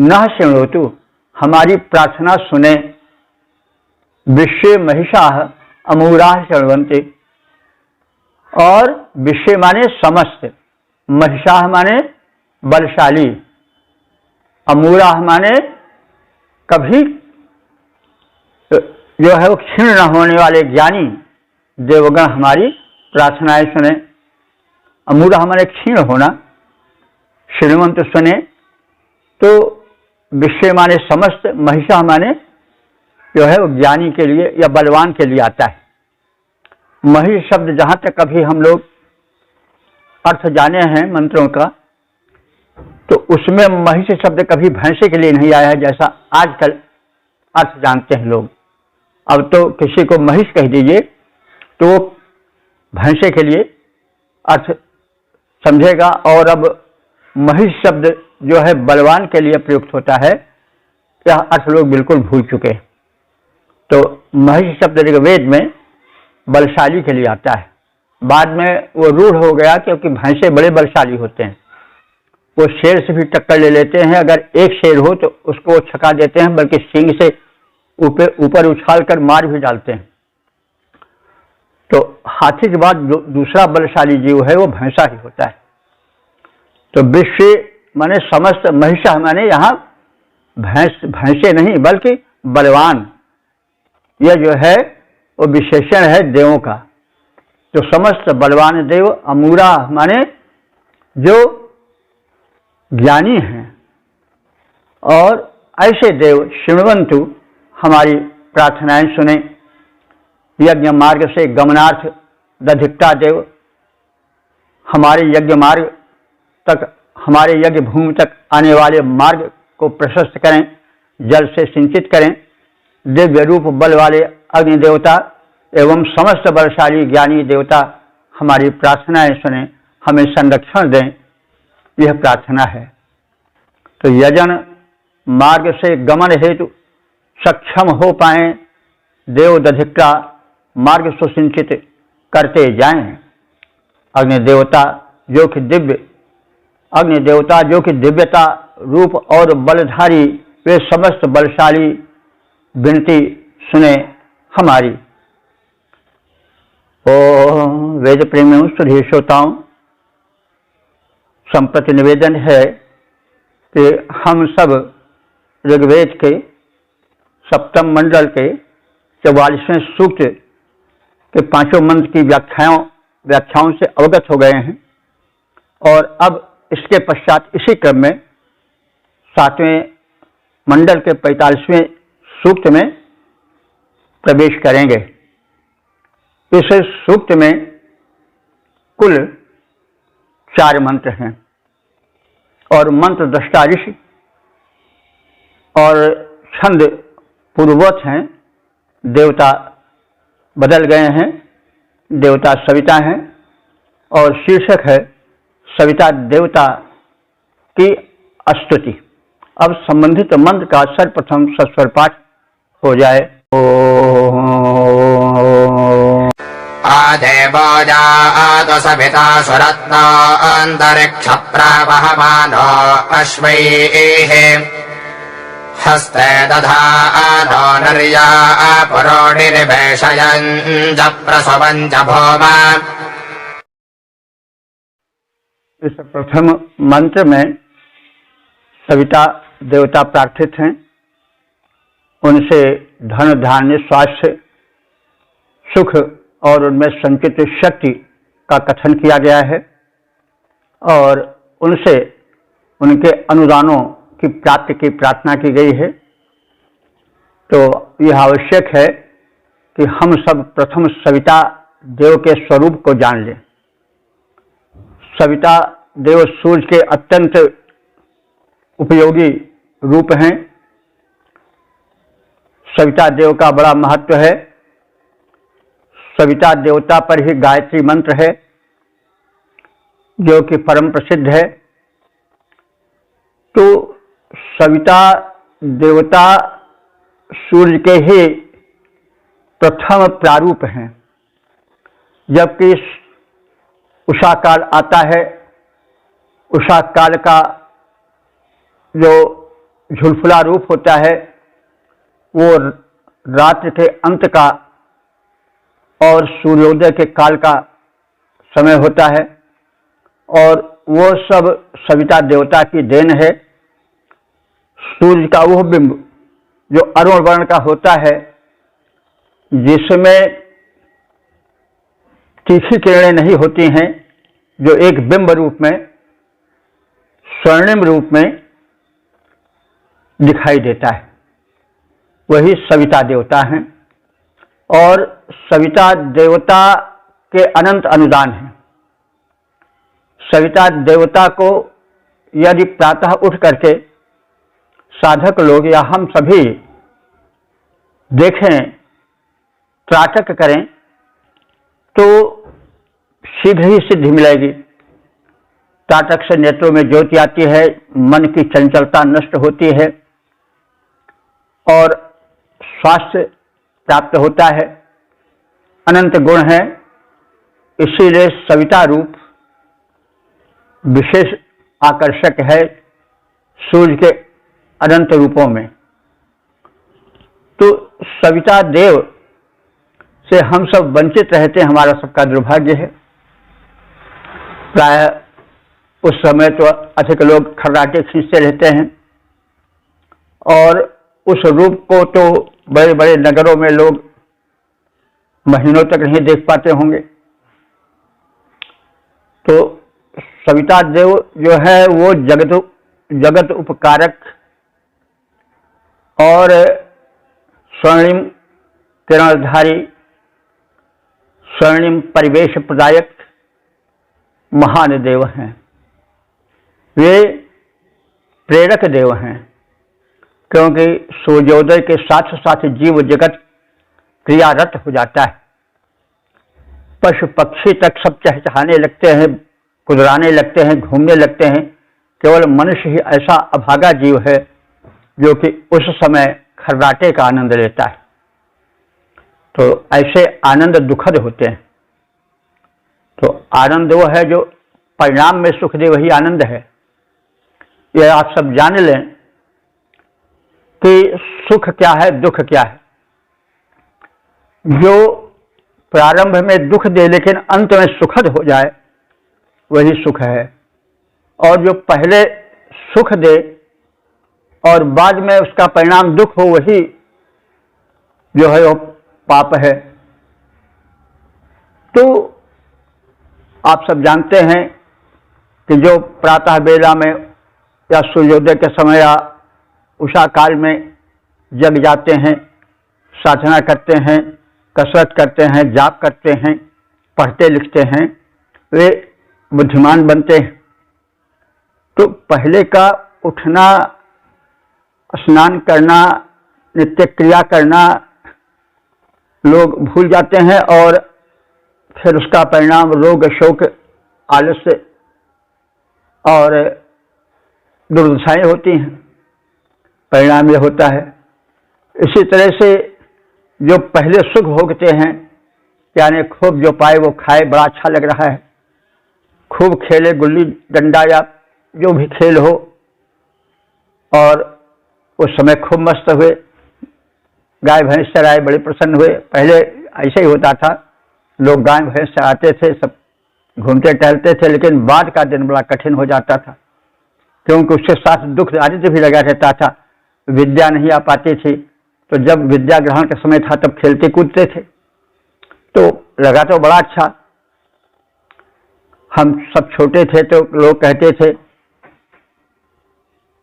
न शृणोतु, हमारी प्रार्थना सुने। विश्व महिषाः अमूराः शृण्वन्ति, और विश्व माने समस्त, महिषाः माने बलशाली, अमूराः माने कभी जो है वो क्षीण न होने वाले ज्ञानी देवगण हमारी प्रार्थनाएं सुने। अमूरा हमारे क्षीण होना, श्रीमंत सुने। तो विश्व माने समस्त, महिषा माने जो है वो ज्ञानी के लिए या बलवान के लिए आता है। महिष शब्द जहां तक अभी हम लोग अर्थ जाने हैं मंत्रों का, तो उसमें महिष शब्द कभी भैंसे के लिए नहीं आया है, जैसा आजकल अर्थ जानते हैं लोग। अब तो किसी को महिष कह दीजिए तो भैंसे के लिए अर्थ समझेगा, और अब महिष शब्द जो है बलवान के लिए प्रयुक्त होता है, यह अर्थ लोग बिल्कुल भूल चुके। तो महिष शब्द ऋग्वेद में बलशाली के लिए आता है, बाद में वो रूढ़ हो गया क्योंकि भैंसे बड़े बलशाली होते हैं, वो शेर से भी टक्कर ले लेते हैं। अगर एक शेर हो तो उसको छका देते हैं, बल्कि सींग से ऊपर उछाल कर मार भी डालते हैं। तो हाथी के बाद जो दूसरा बलशाली जीव है वो भैंसा ही होता है। तो विश्व माने समस्त, महिषा माने यहाँ भैंसे नहीं बल्कि बलवान, यह जो है वो विशेषण है देवों का। जो समस्त बलवान देव, अमूरा माने जो ज्ञानी हैं, और ऐसे देव शृण्वन्तु हमारी प्रार्थनाएं सुने। यज्ञ मार्ग से गमनार्थ दधिक्ता देव, हमारे यज्ञ मार्ग तक, हमारे यज्ञ भूमि तक आने वाले मार्ग को प्रशस्त करें, जल से सिंचित करें। दिव्य रूप बल वाले अग्नि देवता एवं समस्त बलशाली ज्ञानी देवता हमारी प्रार्थनाएं सुने, हमें संरक्षण दें, यह प्रार्थना है। तो यजन मार्ग से गमन हेतु सक्षम हो पाए देव दधिक्ता मार्ग सुसिंचित करते जाएं। अग्नि देवता जो कि दिव्यता रूप और बलधारी, वे समस्त बलशाली विनती सुने हमारी। ओम वेद प्रेमियों सुधी श्रोताओं, संप्रति निवेदन है कि हम सब ऋग्वेद के सप्तम मंडल के 44वें सूक्त के 5 मंत्र की व्याख्याओं से अवगत हो गए हैं, और अब इसके पश्चात इसी क्रम में 7वें मंडल के 45वें सूक्त में प्रवेश करेंगे। इस सूक्त में कुल 4 मंत्र हैं, और मंत्र दृष्टा ऋषि और छंद पूर्ववत हैं। देवता बदल गए हैं, देवता सविता हैं, और शीर्षक है सविता देवता की स्तुति। अब संबंधित मंत्र का सर्वप्रथम सस्वर पाठ हो जाए। आदेवो जातो सविता सुरत्नो अन्तरिक्ष प्रवहमानो अश्वैः हस्ते दधानो नर्या पुरोणिर्वेशयन् च प्रसवन् च भौमा। इस प्रथम मंत्र में सविता देवता प्रार्थित हैं, उनसे धन धान्य स्वास्थ्य सुख और उनमें संचित शक्ति का कथन किया गया है, और उनसे उनके अनुदानों की प्राप्ति की प्रार्थना की गई है। तो यह आवश्यक है कि हम सब प्रथम सविता देव के स्वरूप को जान लें। सविता देव सूर्य के अत्यंत उपयोगी रूप हैं। सविता देव का बड़ा महत्व है। सविता देवता पर ही गायत्री मंत्र है, जो कि परम प्रसिद्ध है। तो सविता देवता सूर्य के ही प्रथम प्रारूप हैं। जबकि उषा काल आता है, उषा काल का जो झुलफुला रूप होता है वो रात्रि के अंत का और सूर्योदय के काल का समय होता है, और वो सब सविता देवता की देन है। सूर्य का वह बिंब जो अरुण वर्ण का होता है, जिसमें तीखी किरणें नहीं होती हैं, जो एक बिंब रूप में स्वर्णिम रूप में दिखाई देता है, वही सविता देवता हैं। और सविता देवता के अनंत अनुदान हैं। सविता देवता को यदि प्रातः उठ करके साधक लोग या हम सभी देखें, त्राटक करें, तो शीघ्र ही सिद्धि मिलेगी। त्राटक से नेत्रों में ज्योति आती है, मन की चंचलता नष्ट होती है और स्वास्थ्य प्राप्त होता है। अनंत गुण है, इसीलिए सविता रूप विशेष आकर्षक है सूर्य के अनंत रूपों में। तो सविता देव से हम सब वंचित रहते हैं, हमारा सबका दुर्भाग्य है। प्राय उस समय तो अधिक लोग खर्राटे खींचते रहते हैं और उस रूप को तो बड़े बड़े नगरों में लोग महीनों तक नहीं देख पाते होंगे। तो सविता देव जो है वो जगत उपकारक और स्वर्णिम किरणधारी, स्वर्णिम परिवेश प्रदायक महान देव हैं। वे प्रेरक देव हैं, क्योंकि सूर्योदय के साथ साथ जीव जगत क्रियारत हो जाता है। पशु पक्षी तक सब चहचहाने लगते हैं, कुदराने लगते हैं, घूमने लगते हैं। केवल मनुष्य ही ऐसा अभागा जीव है जो कि उस समय खर्राटे का आनंद लेता है। तो ऐसे आनंद दुखद होते हैं। तो आनंद वो है जो परिणाम में सुख दे, वही आनंद है। यह आप सब जान लें कि सुख क्या है, दुख क्या है। जो प्रारंभ में दुख दे लेकिन अंत में सुखद हो जाए, वही सुख है। और जो पहले सुख दे और बाद में उसका परिणाम दुख हो, वही जो है वो पाप है। तो आप सब जानते हैं कि जो प्रातः बेला में या सूर्योदय के समय या उषा काल में जग जाते हैं, साधना करते हैं, कसरत करते हैं, जाप करते हैं, पढ़ते लिखते हैं, वे बुद्धिमान बनते हैं। तो पहले का उठना, स्नान करना, नित्य क्रिया करना लोग भूल जाते हैं और फिर उसका परिणाम रोग, शोक, आलस्य और दुर्दशाएं होती हैं। परिणाम यह होता है। इसी तरह से जो पहले सुख भोगते हैं, यानी खूब जो पाए वो खाए, बड़ा अच्छा लग रहा है, खूब खेले गुल्ली डंडा या जो भी खेल हो, और उस समय खूब मस्त हुए, गाय भैंस चराए, बड़े प्रसन्न हुए। पहले ऐसे ही होता था, लोग गाय भैंस चराते थे, सब घूमते टहलते थे, लेकिन बाद का दिन बड़ा कठिन हो जाता था, क्योंकि उसके साथ दुख दारिद्र्य भी लगा रहता था। विद्या नहीं आ पाती थी, तो जब विद्या ग्रहण का समय था तब खेलते कूदते थे, तो लगा तो बड़ा अच्छा। हम सब छोटे थे तो लोग कहते थे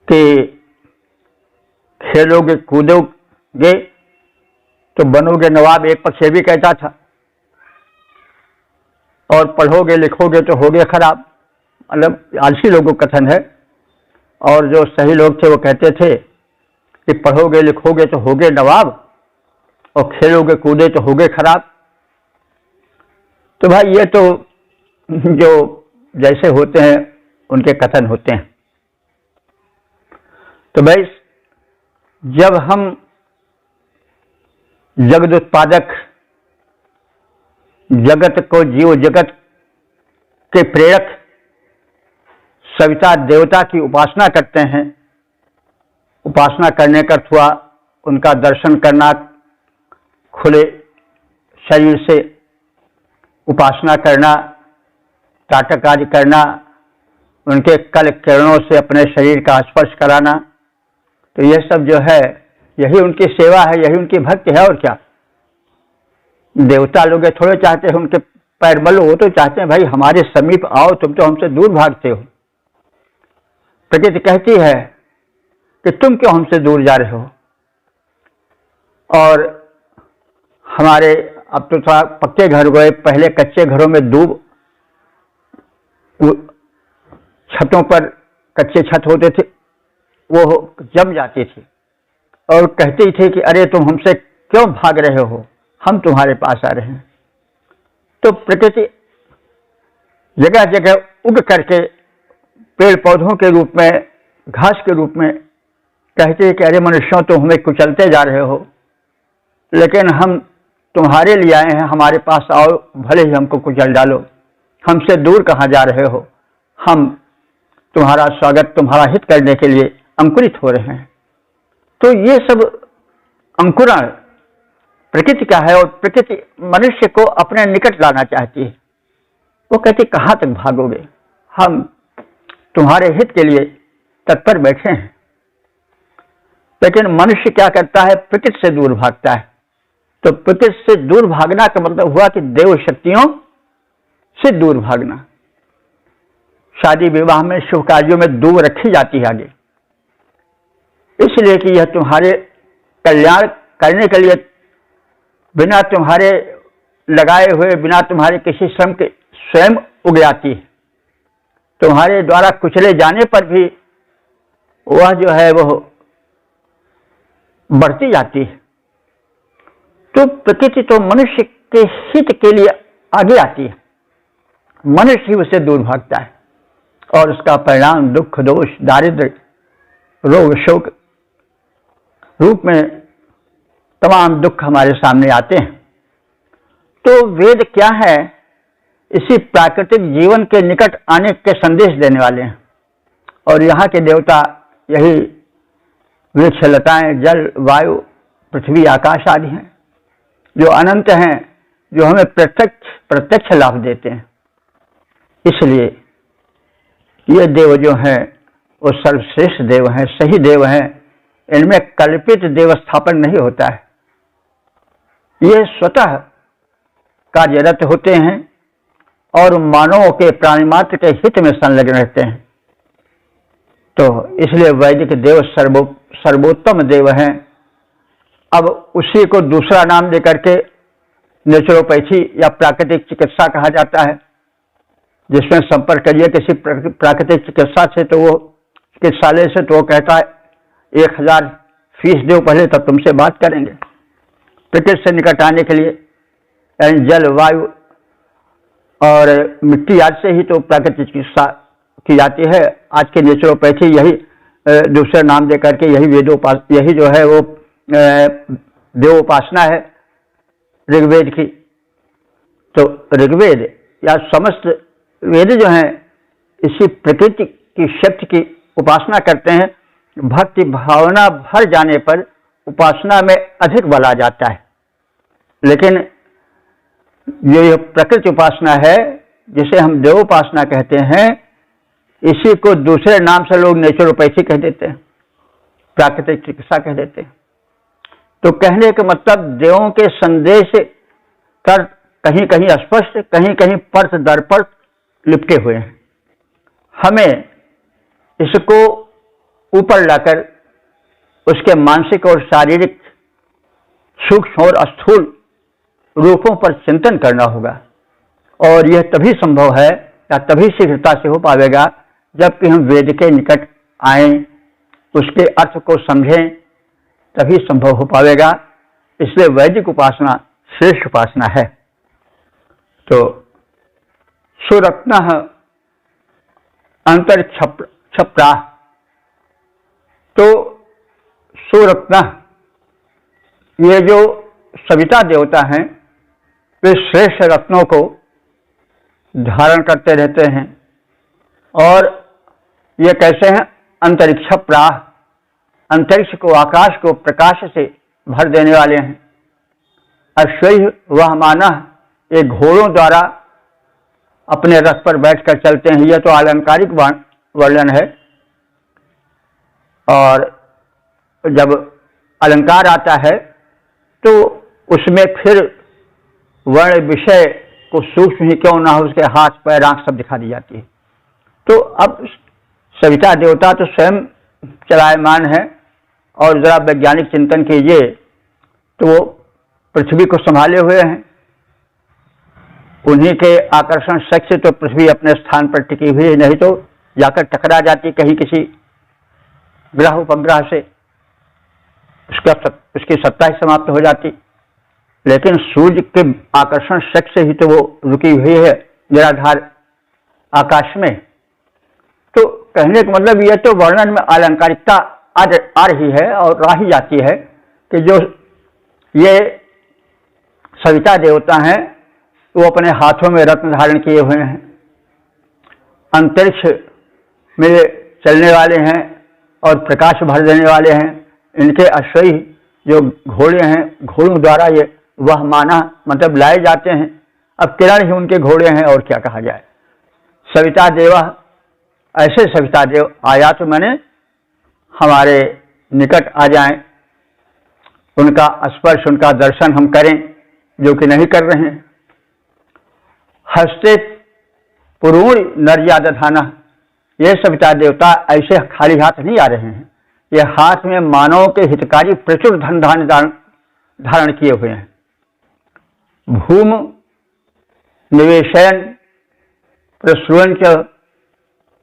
कि खेलोगे कूदोगे तो बनोगे नवाब, एक पक्ष ये भी कहता था, और पढ़ोगे लिखोगे तो होगे खराब। मतलब आलसी लोगों का कथन है। और जो सही लोग थे वो कहते थे कि पढ़ोगे लिखोगे तो होगे नवाब और खेलोगे कूदे तो होगे खराब। तो भाई ये तो जो जैसे होते हैं उनके कथन होते हैं। तो भाई जब हम जगत उत्पादक, जगत को, जीव जगत के प्रेरक सविता देवता की उपासना करते हैं, उपासना करने का अर्थवा उनका दर्शन करना, खुले शरीर से उपासना करना, ताटक आदि करना, उनके कल किरणों से अपने शरीर का स्पर्श कराना, तो यह सब जो है यही उनकी सेवा है, यही उनकी भक्ति है। और क्या, देवता लोग थोड़े चाहते हैं उनके पैर मलो, वो तो चाहते हैं भाई हमारे समीप आओ, तुम तो हमसे दूर भागते हो। प्रकृति कहती है कि तुम क्यों हमसे दूर जा रहे हो। और हमारे अब तो थोड़ा पक्के घर गए, पहले कच्चे घरों में दूब छतों पर कच्चे छत होते थे वो जम जाते थे और कहते थे कि अरे तुम हमसे क्यों भाग रहे हो, हम तुम्हारे पास आ रहे हैं। तो प्रकृति जगह जगह उग करके पेड़ पौधों के रूप में, घास के रूप में कहते हैं कि अरे मनुष्यों तुम हमें कुचलते जा रहे हो, लेकिन हम तुम्हारे लिए आए हैं, हमारे पास आओ, भले ही हमको कुचल डालो, हमसे दूर कहाँ जा रहे हो, हम तुम्हारा स्वागत, तुम्हारा हित करने के लिए अंकुरित हो रहे हैं। तो ये सब अंकुरण प्रकृति का है और प्रकृति मनुष्य को अपने निकट लाना चाहती है। वो कहती कहाँ तक भागोगे, हम तुम्हारे हित के लिए तत्पर बैठे हैं। लेकिन मनुष्य क्या करता है, प्रकृति से दूर भागता है। तो प्रकृति से दूर भागना का मतलब हुआ कि देव शक्तियों से दूर भागना। शादी विवाह में, शुभ कार्यों में दूर रखी जाती है आगे, इसलिए कि यह तुम्हारे कल्याण करने के लिए बिना तुम्हारे लगाए हुए, बिना तुम्हारे किसी श्रम के स्वयं उग जाती है। तुम्हारे द्वारा कुचले जाने पर भी वह जो है वो बढ़ती जाती है। तो प्रकृति तो मनुष्य के हित के लिए आगे आती है, मनुष्य ही उसे दूर भागता है और उसका परिणाम दुख, दोष, दारिद्र्य, रोग, शोक रूप में तमाम दुख हमारे सामने आते हैं। तो वेद क्या है, इसी प्राकृतिक जीवन के निकट आने के संदेश देने वाले हैं। और यहाँ के देवता यही वृक्ष, लताएं, जल, वायु, पृथ्वी, आकाश आदि हैं, जो अनंत हैं, जो हमें प्रत्यक्ष लाभ देते हैं। इसलिए ये देव जो हैं वो सर्वश्रेष्ठ देव हैं, सही देव हैं। इनमें कल्पित देव स्थापन नहीं होता है, ये स्वतः कार्यरत होते हैं और मानवों के, प्राणी मात्र के हित में संलग्न रहते हैं। तो इसलिए वैदिक देव सर्वोत्तम देव हैं। अब उसी को दूसरा नाम देकर के नेचुरोपैथी या प्राकृतिक चिकित्सा कहा जाता है, जिसमें संपर्क करिए किसी प्राकृतिक चिकित्सा से तो वो चिकित्सालय से, तो वो कहता है 1000 फीस दो पहले तब तुमसे बात करेंगे। प्रकृति से निकट आने के लिए जल, वायु और मिट्टी आदि से ही तो प्राकृतिक चिकित्सा की जाती है। आज की नेचुरोपैथी यही दूसरे नाम दे करके यही जो है वो देवोपासना है ऋग्वेद की। तो ऋग्वेद या समस्त वेद जो हैं इसी प्रकृति की शक्ति की उपासना करते हैं। भक्ति भावना भर जाने पर उपासना में अधिक बल आ जाता है। लेकिन ये प्रकृति उपासना है, जिसे हम देवोपासना कहते हैं, इसी को दूसरे नाम से लोग नेचुरोपैथी कह देते हैं, प्राकृतिक चिकित्सा कह देते हैं। तो कहने का मतलब देवों के संदेश कर कहीं कहीं स्पष्ट, कहीं कहीं परत दर परत लिपटे हुए हैं। हमें इसको ऊपर लाकर उसके मानसिक और शारीरिक सूक्ष्म और स्थूल रूपों पर चिंतन करना होगा। और यह तभी संभव है या तभी शीघ्रता से हो पाएगा जबकि हम वेद के निकट आएं, उसके अर्थ को समझें, तभी संभव हो पाएगा। इसलिए वैदिक उपासना श्रेष्ठ उपासना है। तो सुरत्न अंतरिक्षप्रा, तो सुरत्न ये जो सविता देवता हैं वे श्रेष्ठ रत्नों को धारण करते रहते हैं। और ये कैसे हैं, अंतरिक्ष प्राह, अंतरिक्ष को, आकाश को प्रकाश से भर देने वाले हैं। अश्वैः वह मानः, ये घोड़ों द्वारा अपने रथ पर बैठकर चलते हैं। यह तो अलंकारिक वर्णन है। और जब अलंकार आता है तो उसमें फिर वर्ण विषय को सूक्ष्म ही क्यों ना हो, उसके हाथ पैर आंख सब दिखा दी जाती है। तो अब सविता देवता तो स्वयं चलायमान है। और जरा वैज्ञानिक चिंतन कीजिए तो वो पृथ्वी को संभाले हुए हैं। उन्हीं के आकर्षण शक्ति से तो पृथ्वी अपने स्थान पर टिकी हुई है, नहीं तो जाकर टकरा जाती कहीं किसी ग्रह उपग्रह से, उसकी सत्ता ही समाप्त हो जाती। लेकिन सूर्य के आकर्षण शक्ति से ही तो वो रुकी हुई है निराधार आकाश में। तो कहने का मतलब यह तो वर्णन में अलंकारिकता आ रही है और रही जाती है कि जो ये सविता देवता हैं वो अपने हाथों में रत्न धारण किए हुए हैं, अंतरिक्ष में चलने वाले हैं और प्रकाश भर देने वाले हैं। इनके अश्वई जो घोड़े हैं, घोड़ों द्वारा ये वह माना मतलब लाए जाते हैं। अब किरण ही उनके घोड़े हैं और क्या कहा जाए। सविता देवा, ऐसे सविता देव आया तो मैंने हमारे निकट आ जाएं, उनका स्पर्श उनका दर्शन हम करें, जो कि नहीं कर रहे हैं। हस्ते पुरूण नर्या दधाना, ये सविता देवता ऐसे खाली हाथ नहीं आ रहे हैं, ये हाथ में मानव के हितकारी प्रचुर धन धारण किए हुए हैं। भूम निवेशयन प्रसुवन च,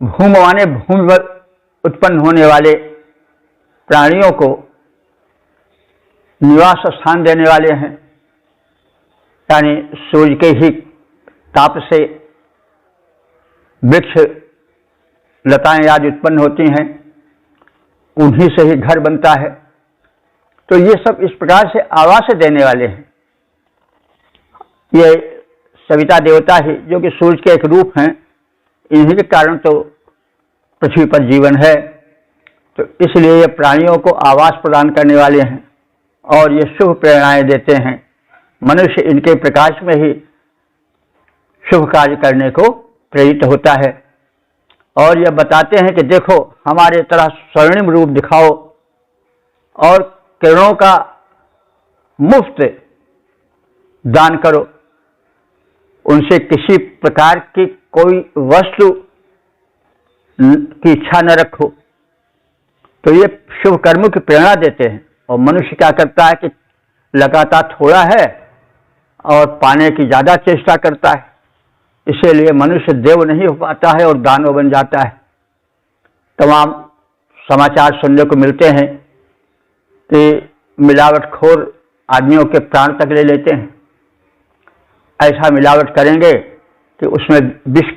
भूम माने भूमि पर उत्पन्न होने वाले प्राणियों को निवास स्थान देने वाले हैं, यानी सूर्य के ही ताप से वृक्ष लताएं आदि उत्पन्न होती हैं, उन्हीं से ही घर बनता है। तो ये सब इस प्रकार से आवास देने वाले हैं। ये सविता देवता ही जो कि सूर्य के एक रूप हैं, इन्हीं के कारण तो पृथ्वी पर जीवन है। तो इसलिए ये प्राणियों को आवास प्रदान करने वाले हैं और ये शुभ प्रेरणाएं देते हैं। मनुष्य इनके प्रकाश में ही शुभ कार्य करने को प्रेरित होता है और यह बताते हैं कि देखो हमारे तरह स्वर्णिम रूप दिखाओ और किरणों का मुफ्त दान करो, उनसे किसी प्रकार की कोई वस्तु की इच्छा न रखो। तो ये शुभ कर्मों की प्रेरणा देते हैं। और मनुष्य क्या करता है कि लगातार थोड़ा है और पाने की ज्यादा चेष्टा करता है, इसीलिए मनुष्य देव नहीं हो पाता है और दानव बन जाता है। तमाम समाचार सुनने को मिलते हैं कि मिलावटखोर आदमियों के प्राण तक ले लेते हैं। ऐसा मिलावट करेंगे कि उसमें विष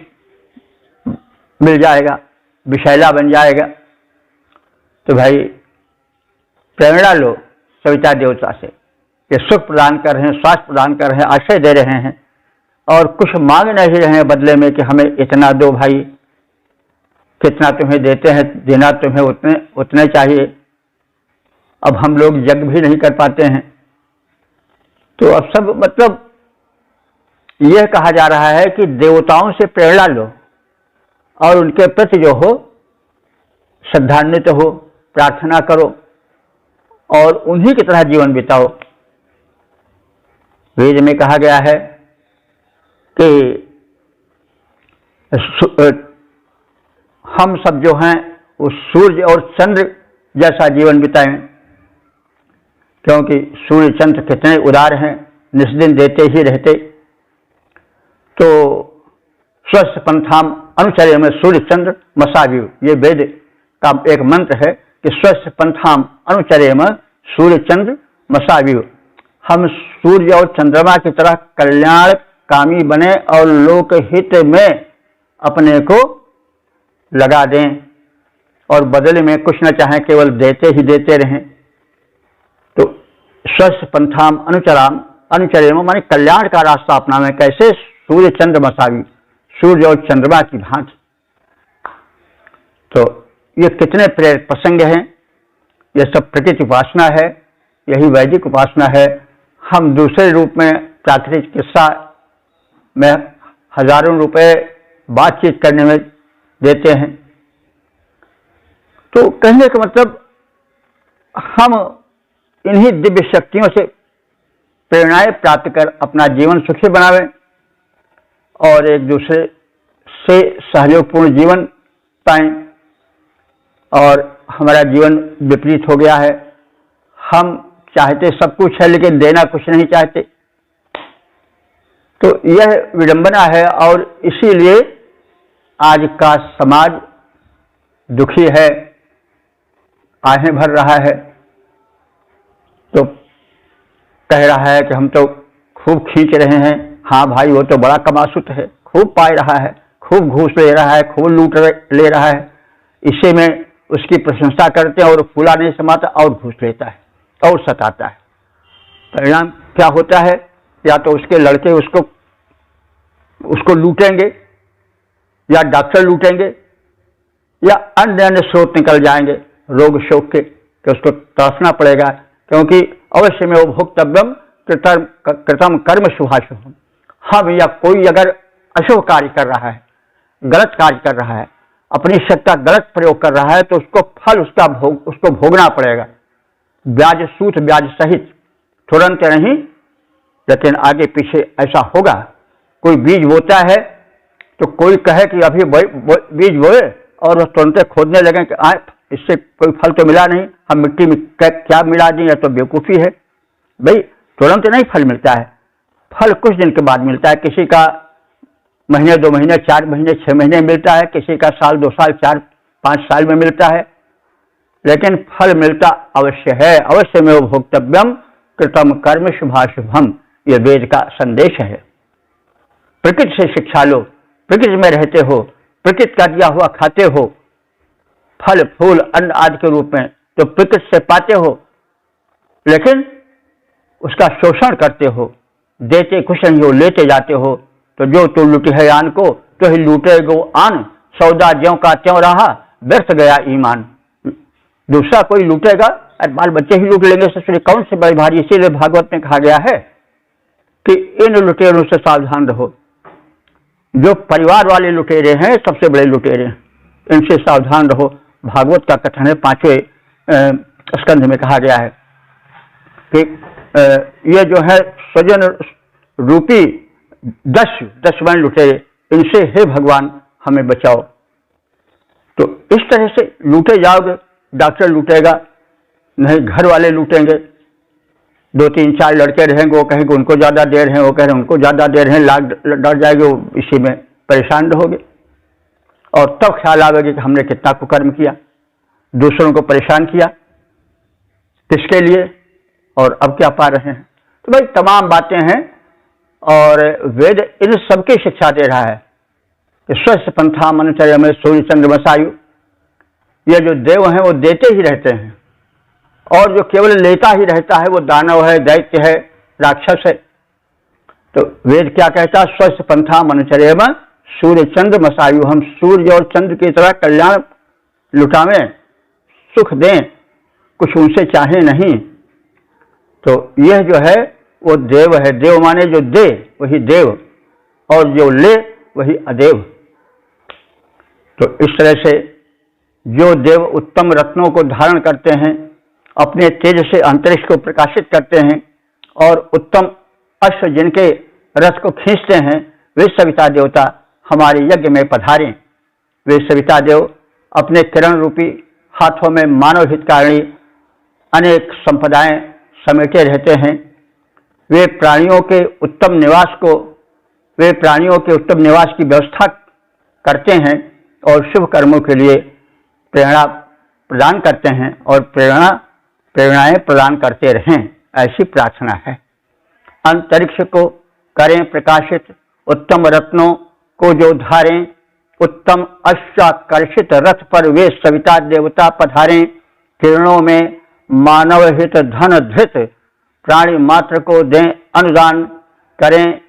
मिल जाएगा, विषैला बन जाएगा। तो भाई प्रेरणा लो सविता देवता से, ये सुख प्रदान कर रहे हैं, स्वास्थ्य प्रदान कर रहे हैं, आश्रय दे रहे हैं और कुछ मांग नहीं रहे हैं बदले में कि हमें इतना दो भाई, कितना तुम्हें देते हैं, देना तुम्हें उतने चाहिए। अब हम लोग यज्ञ भी नहीं कर पाते हैं। तो अब सब मतलब यह कहा जा रहा है कि देवताओं से प्रेरणा लो और उनके प्रति जो हो श्रद्धान्वित हो, प्रार्थना करो और उन्हीं की तरह जीवन बिताओ। वेद में कहा गया है कि हम सब जो हैं वो सूर्य और चंद्र जैसा जीवन बिताएं, क्योंकि सूर्य चंद्र कितने उदार हैं, निस्दिन देते ही रहते। तो स्वस्थ पंथाम अनुचर्य में सूर्य चंद्र मसाव्यू, ये वेद का एक मंत्र है कि स्वस्थ पंथाम अनुचर्य में सूर्य चंद्र मसाव्यू, हम सूर्य और चंद्रमा की तरह कल्याण कामी बने और लोक हित में अपने को लगा दें और बदले में कुछ न चाहें, केवल देते ही देते रहें। तो स्वस्थ पंथाम अनुचराम अनुचर्य में माने कल्याण का रास्ता अपनावें। कैसे? सूर्य चंद्र मसावी, सूर्य और चंद्रमा की भांति। तो ये कितने प्रेरक प्रसंग हैं। यह सब प्रकृति उपासना है, यही वैदिक उपासना है। हम दूसरे रूप में प्राकृतिक चिकित्सा में हजारों रुपए बातचीत करने में देते हैं। तो कहने का मतलब हम इन्हीं दिव्य शक्तियों से प्रेरणाएं प्राप्त कर अपना जीवन सुखी बनावें और एक दूसरे से सहयोगपूर्ण जीवन पाएं। और हमारा जीवन विपरीत हो गया है, हम चाहते सब कुछ है लेकिन देना कुछ नहीं चाहते। तो यह विडंबना है और इसीलिए आज का समाज दुखी है, आहें भर रहा है, तो कह रहा है कि हम तो खूब खींच रहे हैं। हाँ भाई, वो तो बड़ा कमासुत है, खूब पाए रहा है, खूब घूस ले रहा है, खूब लूट ले रहा है। इसी में उसकी प्रशंसा करते हैं और फूला नहीं समाता और घूस लेता है और सताता है। परिणाम क्या होता है? या तो उसके लड़के उसको लूटेंगे, या डॉक्टर लूटेंगे, या अन्य अन्य स्रोत निकल जाएंगे रोग शोक के, कि उसको तरसना पड़ेगा, क्योंकि अवश्य में वो भोक्तव्यम कृतम कर्म शुभाशुभम। हम या कोई अगर अशुभ कार्य कर रहा है, गलत कार्य कर रहा है, अपनी शक्ति का गलत प्रयोग कर रहा है, तो उसको फल उसको भोगना पड़ेगा, ब्याज सूद ब्याज सहित, तुरंत नहीं, लेकिन आगे पीछे ऐसा होगा। कोई बीज बोता है तो कोई कहे कि अभी बीज बोए और तुरंत खोदने लगे कि इससे कोई फल तो मिला नहीं, हम मिट्टी में क्या मिला दें, या तो बेवकूफ़ी है। भाई, तुरंत नहीं फल मिलता है, फल कुछ दिन के बाद मिलता है। किसी का महीने 2 महीने 4 महीने 6 महीने मिलता है, किसी का साल 2 साल 4-5 साल में मिलता है, लेकिन फल मिलता अवश्य है। अवश्य में वो भोक्तव्यम कृतम कर्म शुभाशुभम, ये वेद का संदेश है। प्रकृति से शिक्षा लो, प्रकृति में रहते हो, प्रकृति का दिया हुआ खाते हो, फल फूल अन्न आदि के रूप में तो प्रकृति से पाते हो, लेकिन उसका शोषण करते हो, देते कुछ नहीं हो, लेते जाते हो। तो जो तू लुटे है आन को, तो ही लूटेगो आन, सौदा ज्यों का त्यों रहा, व्यर्थ गया ईमान। दूसरा कोई लूटेगा और बाल बच्चे ही लूट लेंगे, ससुरी कौन से बड़े भारी। इसीलिए भागवत में कहा गया है कि इन लुटेरों से सावधान रहो। जो परिवार वाले लुटेरे हैं, सबसे बड़े लुटेरे हैं, इनसे सावधान रहो। भागवत का कथन है, 5वें स्कंध में कहा गया है कि ये जो है स्वजन रूपी 10 बन लुटेरे, इनसे हे भगवान हमें बचाओ। तो इस तरह से लूटे जाओगे, डॉक्टर लूटेगा नहीं, घर वाले लूटेंगे, 2-3-4 लड़के रहेंगे, वो कहेंगे उनको ज़्यादा दे रहे हैं, वो कह रहे हैं उनको ज़्यादा दे रहे हैं, लाग डर जाएंगे, वो इसी में परेशान रहोगे। और तब ख्याल आवेगा कि हमने कितना कुकर्म किया, दूसरों को परेशान किया, किसके लिए, और अब क्या पा रहे हैं। तो भाई तमाम बातें हैं, और वेद इन सबकी शिक्षा दे रहा है कि स्वस्थ पंथा मनचर्य में सूर्य चंद्र मसायु। ये जो देव हैं वो देते ही रहते हैं, और जो केवल लेता ही रहता है वो दानव है, दैत्य है, राक्षस है। तो वेद क्या कहता है? स्वस्थ पंथा मनचर्य में सूर्य चंद्र मसायु। हम सूर्य और चंद्र की तरह कल्याण लुटावें, सुख दें, कुछ उनसे चाहे नहीं। तो यह जो है वो देव है। देव माने जो दे वही देव, और जो ले वही अदेव। तो इस तरह से जो देव उत्तम रत्नों को धारण करते हैं, अपने तेज से अंतरिक्ष को प्रकाशित करते हैं, और उत्तम अश्व जिनके रथ को खींचते हैं, वे सविता देवता हमारे यज्ञ में पधारें। वे सविता देव अपने किरण रूपी हाथों में मानव हितकारिणी अनेक संपदाएं समेटे रहते हैं। वे प्राणियों के उत्तम निवास की व्यवस्था करते हैं, और शुभ कर्मों के लिए प्रेरणा प्रदान करते हैं, और प्रेरणाएं प्रदान करते रहें, ऐसी प्रार्थना है। अंतरिक्ष को करें प्रकाशित, उत्तम रत्नों को जो धारें, उत्तम अश्वाकर्षित रथ पर वे सविता देवता पधारें। किरणों में मानव हित धन धृत, प्राणी मात्र को दें अनुदान, करें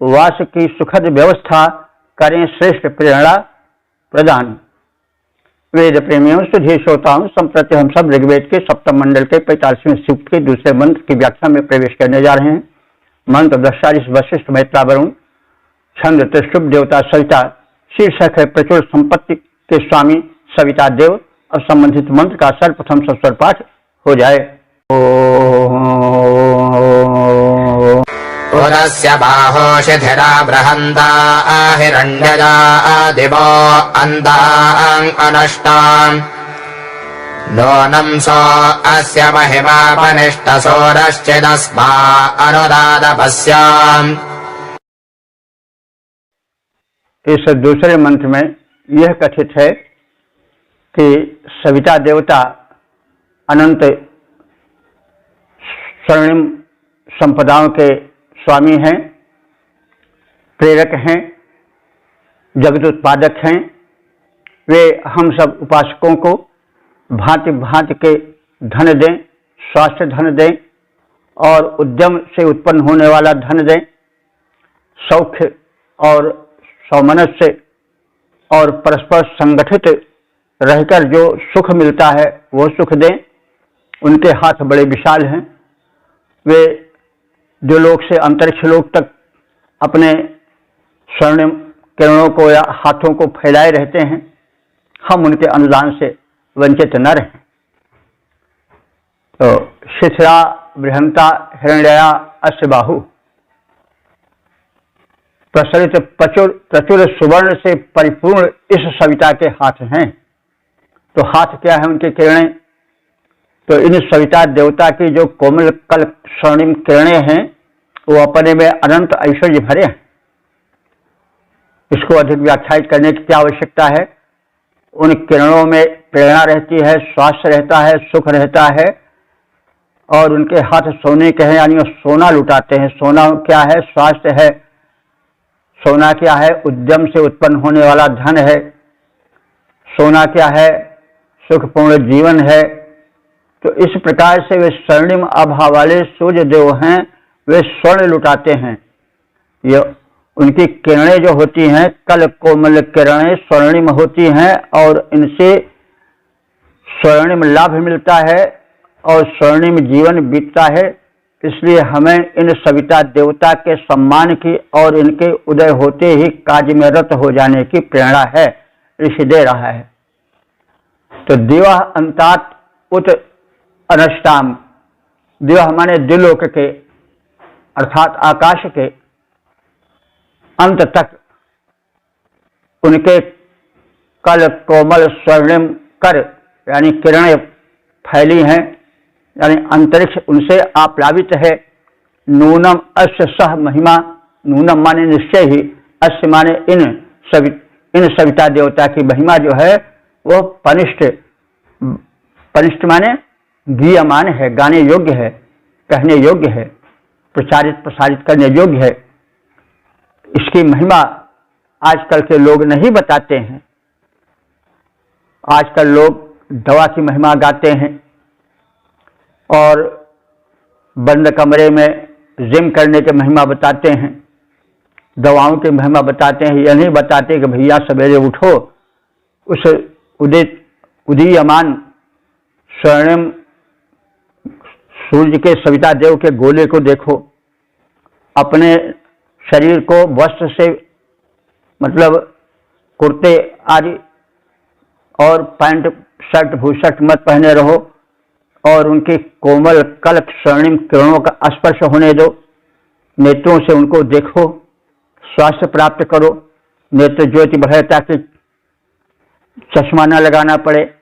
वास की सुखद व्यवस्था, करें श्रेष्ठ प्रेरणा प्रदान। वेद प्रेमियों सुधीर श्रोताओं, संप्रति हम सब ऋग्वेद के 7वें मंडल के 45वें सूक्त के दूसरे मंत्र की व्याख्या में प्रवेश करने जा रहे हैं। मंत्र दशारिष वशिष्ठ मैत्रा वरुण, छंद त्रिशुभ देवता सविता, शीर्षक है प्रचुर संपत्ति के स्वामी सविता देव। और संबंधित मंत्र का सर्वप्रथम सस्वर पाठ हो जाए। उदस्य बाहो शिथिरा बृहन्ता हिरण्यजा दिवो अन्तां अनष्टाम् नूनं सो अस्य महिमापनिष्टसोरश्चिदस्मा अनुदादपस्याम्। इस दूसरे मंत्र में यह कथित है कि सविता देवता अनंत स्वर्णिम संपदाओं के स्वामी हैं, प्रेरक हैं, जगत उत्पादक हैं। वे हम सब उपासकों को भांति भांति के धन दें, स्वास्थ्य धन दें और उद्यम से उत्पन्न होने वाला धन दें, सौख्य और सौमनस्य और परस्पर संगठित रहकर जो सुख मिलता है वो सुख दें। उनके हाथ बड़े विशाल हैं। वे जो लोक से अंतरिक्ष लोक तक अपने स्वर्णिम किरणों को या हाथों को फैलाए रहते हैं। हम उनके अनुदान से वंचित न रहें। तो शिथिरा बृहंता हिरण्यया अस्य बाहु, प्रसरित प्रचुर सुवर्ण से परिपूर्ण इस सविता के हाथ हैं। तो हाथ क्या है उनकी किरणें? तो इन सविता देवता की जो कोमल कल स्वर्णिम किरणें हैं वो अपने में अनंत ऐश्वर्य भरे हैं। इसको अधिक व्याख्यायित करने की क्या आवश्यकता है? उन किरणों में प्रेरणा रहती है, स्वास्थ्य रहता है, सुख रहता है। और उनके हाथ सोने के हैं, यानी वो सोना लुटाते हैं। सोना क्या है? स्वास्थ्य है। सोना क्या है? उद्यम से उत्पन्न होने वाला धन है। सोना क्या है? सुखपूर्ण जीवन है। तो इस प्रकार से वे स्वर्णिम आभा वाले सूर्य देव हैं। वे स्वर्ण लुटाते हैं। ये उनकी किरणें जो होती हैं, कल कोमल किरणें स्वर्णिम होती हैं और इनसे स्वर्णिम लाभ मिलता है और स्वर्णिम जीवन बीतता है। इसलिए हमें इन सविता देवता के सम्मान की और इनके उदय होते ही कार्य में रत हो जाने की प्रेरणा है, ऋषि दे रहा है। तो दिवा अंतात उत अनष्टाम, दिवा माने दिलोक के अर्थात आकाश के अंत तक उनके कल कोमल स्वर्णिम कर यानी किरणें फैली हैं, यानी अंतरिक्ष उनसे आप्लावित है। नूनम अस्य सह महिमा, नूनम माने निश्चय ही, अस्य माने इन सविता देवता की महिमा जो है वो पनिष्ठ माने गीयमान है, गाने योग्य है, कहने योग्य है, प्रचारित प्रसारित करने योग्य है। इसकी महिमा आजकल के लोग नहीं बताते हैं। आजकल लोग दवा की महिमा गाते हैं और बंद कमरे में जिम करने की महिमा बताते हैं, दवाओं की महिमा बताते हैं। यह नहीं बताते कि भैया सवेरे उठो, उस उदीयमान स्वर्णिम सूर्य के सविता देव के गोले को देखो, अपने शरीर को वस्त्र से मतलब कुर्ते आदि और पैंट शर्ट भूषट मत पहने रहो और उनकी कोमल कल्प स्वर्णिम किरणों का स्पर्श होने दो। नेत्रों से उनको देखो, स्वास्थ्य प्राप्त करो, नेत्र ज्योति बढ़े ताकि चश्मा न लगाना पड़े।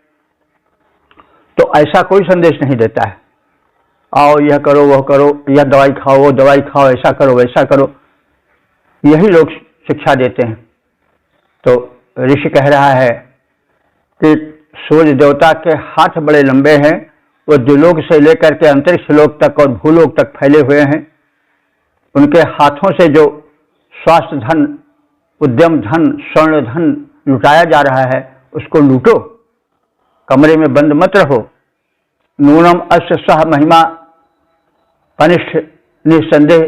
तो ऐसा कोई संदेश नहीं देता है, आओ यह करो वह करो, यह दवाई खाओ वो दवाई खाओ, ऐसा करो वैसा करो, यही लोग शिक्षा देते हैं। तो ऋषि कह रहा है कि सूर्य देवता के हाथ बड़े लंबे हैं, वो द्युलोक से लेकर के अंतरिक्ष लोक तक और भूलोक तक फैले हुए हैं। उनके हाथों से जो स्वास्थ्य धन, उद्यम धन, स्वर्ण धन लुटाया जा रहा है उसको लूटो, कमरे में बंद मत रहो। नूनम अस्य सह महिमा, कनिष्ठ निसंदेह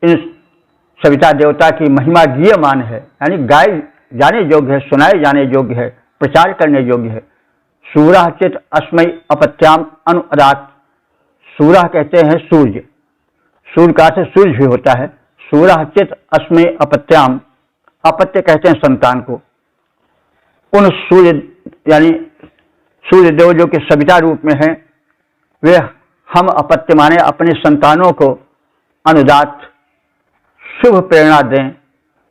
इन सविता देवता की महिमा गीयमान है, यानी गाय जाने योग्य है, सुनाए जाने योग्य है, प्रचार करने योग्य है। सूरह चित अस्मय अपत्याम अनुरात, सूरह कहते हैं सूर्य, सूर्य का अर्थ सूर्य भी होता है। सूरह चित अस्मय अपत्याम, अपत्य कहते हैं संतान को। उन सूर्य यानी सूर्य देव जो कि सविता रूप में हैं, वे हम अपत्य माने अपने संतानों को अनुदात शुभ प्रेरणा दें,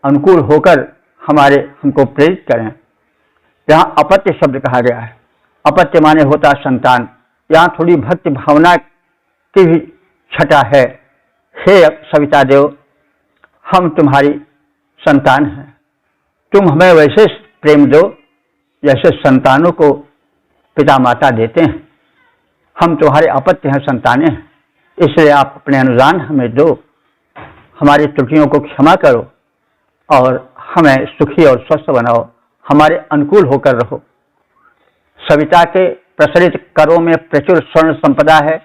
अनुकूल होकर हमको प्रेरित करें। यहाँ अपत्य शब्द कहा गया है। अपत्य माने होता संतान। यहाँ थोड़ी भक्ति भावना की भी छटा है। हे सविता देव, हम तुम्हारी संतान हैं, तुम हमें वैसे प्रेम दो जैसे संतानों को पिता माता देते हैं। हम तुम्हारे अपत्य हैं, संतानें हैं, इसलिए आप अपने अनुदान हमें दो, हमारी त्रुटियों को क्षमा करो और हमें सुखी और स्वस्थ बनाओ, हमारे अनुकूल होकर रहो। सविता के प्रसरित करों में प्रचुर स्वर्ण संपदा है,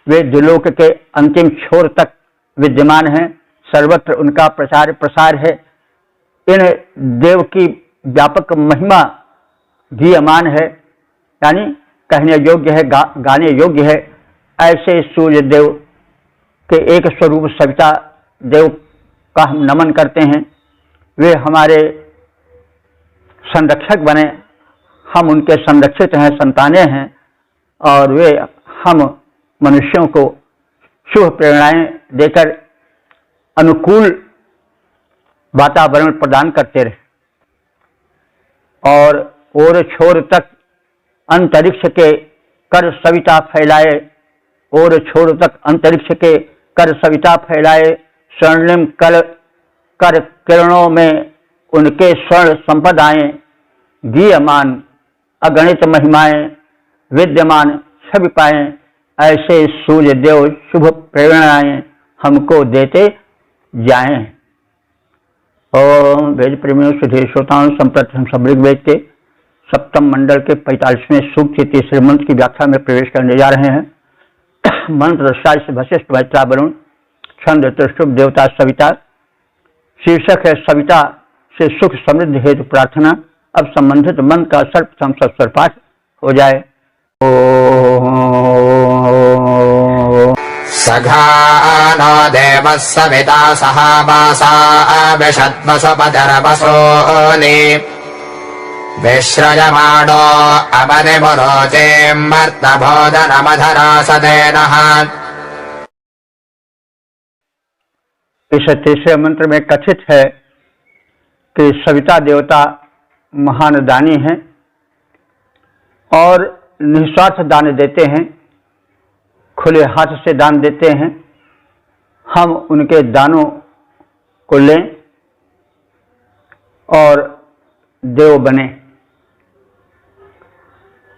वे द्विलोक के अंतिम छोर तक विद्यमान हैं, सर्वत्र उनका प्रचार प्रसार है। इन देव की व्यापक महिमा गीयमान है, यानी कहने योग्य है, गाने योग्य है। ऐसे सूर्य देव के एक स्वरूप सविता देव का हम नमन करते हैं। वे हमारे संरक्षक बने, हम उनके संरक्षित हैं, संतानें हैं, और वे हम मनुष्यों को शुभ प्रेरणाएं देकर अनुकूल वातावरण प्रदान करते रहे और ओर छोर तक अंतरिक्ष के कर सविता फैलाए, ओर छोर तक अंतरिक्ष के कर सविता फैलाए। स्वर्णिम कर किरणों में उनके स्वर्ण संपदाएं, गीयमान अगणित महिमाएं विद्यमान छवि पाए। ऐसे सूर्य देव शुभ प्रेरणाएं हमको देते जाएं। ओम वेद प्रेमियों सुधीर श्रोताओं, संप्रति हम सब ऋग्वेद के सप्तम मंडल के 45वें सूक्त के तीसरे मंत्र की व्याख्या में प्रवेश करने जा रहे हैं। मंत्र से वशिष्ठ मैत्रा वरुण, छंद त्रिशुभ देवता सविता। शीर्षक है सविता से सुख समृद्धि हेतु प्रार्थना। अब संबंधित मंत्र का सर्वप्रथम सस्वर पाठ हो जाए। सघानो देवः सविता सहावासा विषद्वसुपतिर्वसूनि विश्रयमाणो अवनिमुरोचेऽमर्तबोधनमधरासदेनः। इस तीसरे मंत्र में कथित है कि सविता देवता महान दानी हैं और निस्वार्थ दान देते हैं, खुले हाथ से दान देते हैं। हम उनके दानों को लें और देव बने।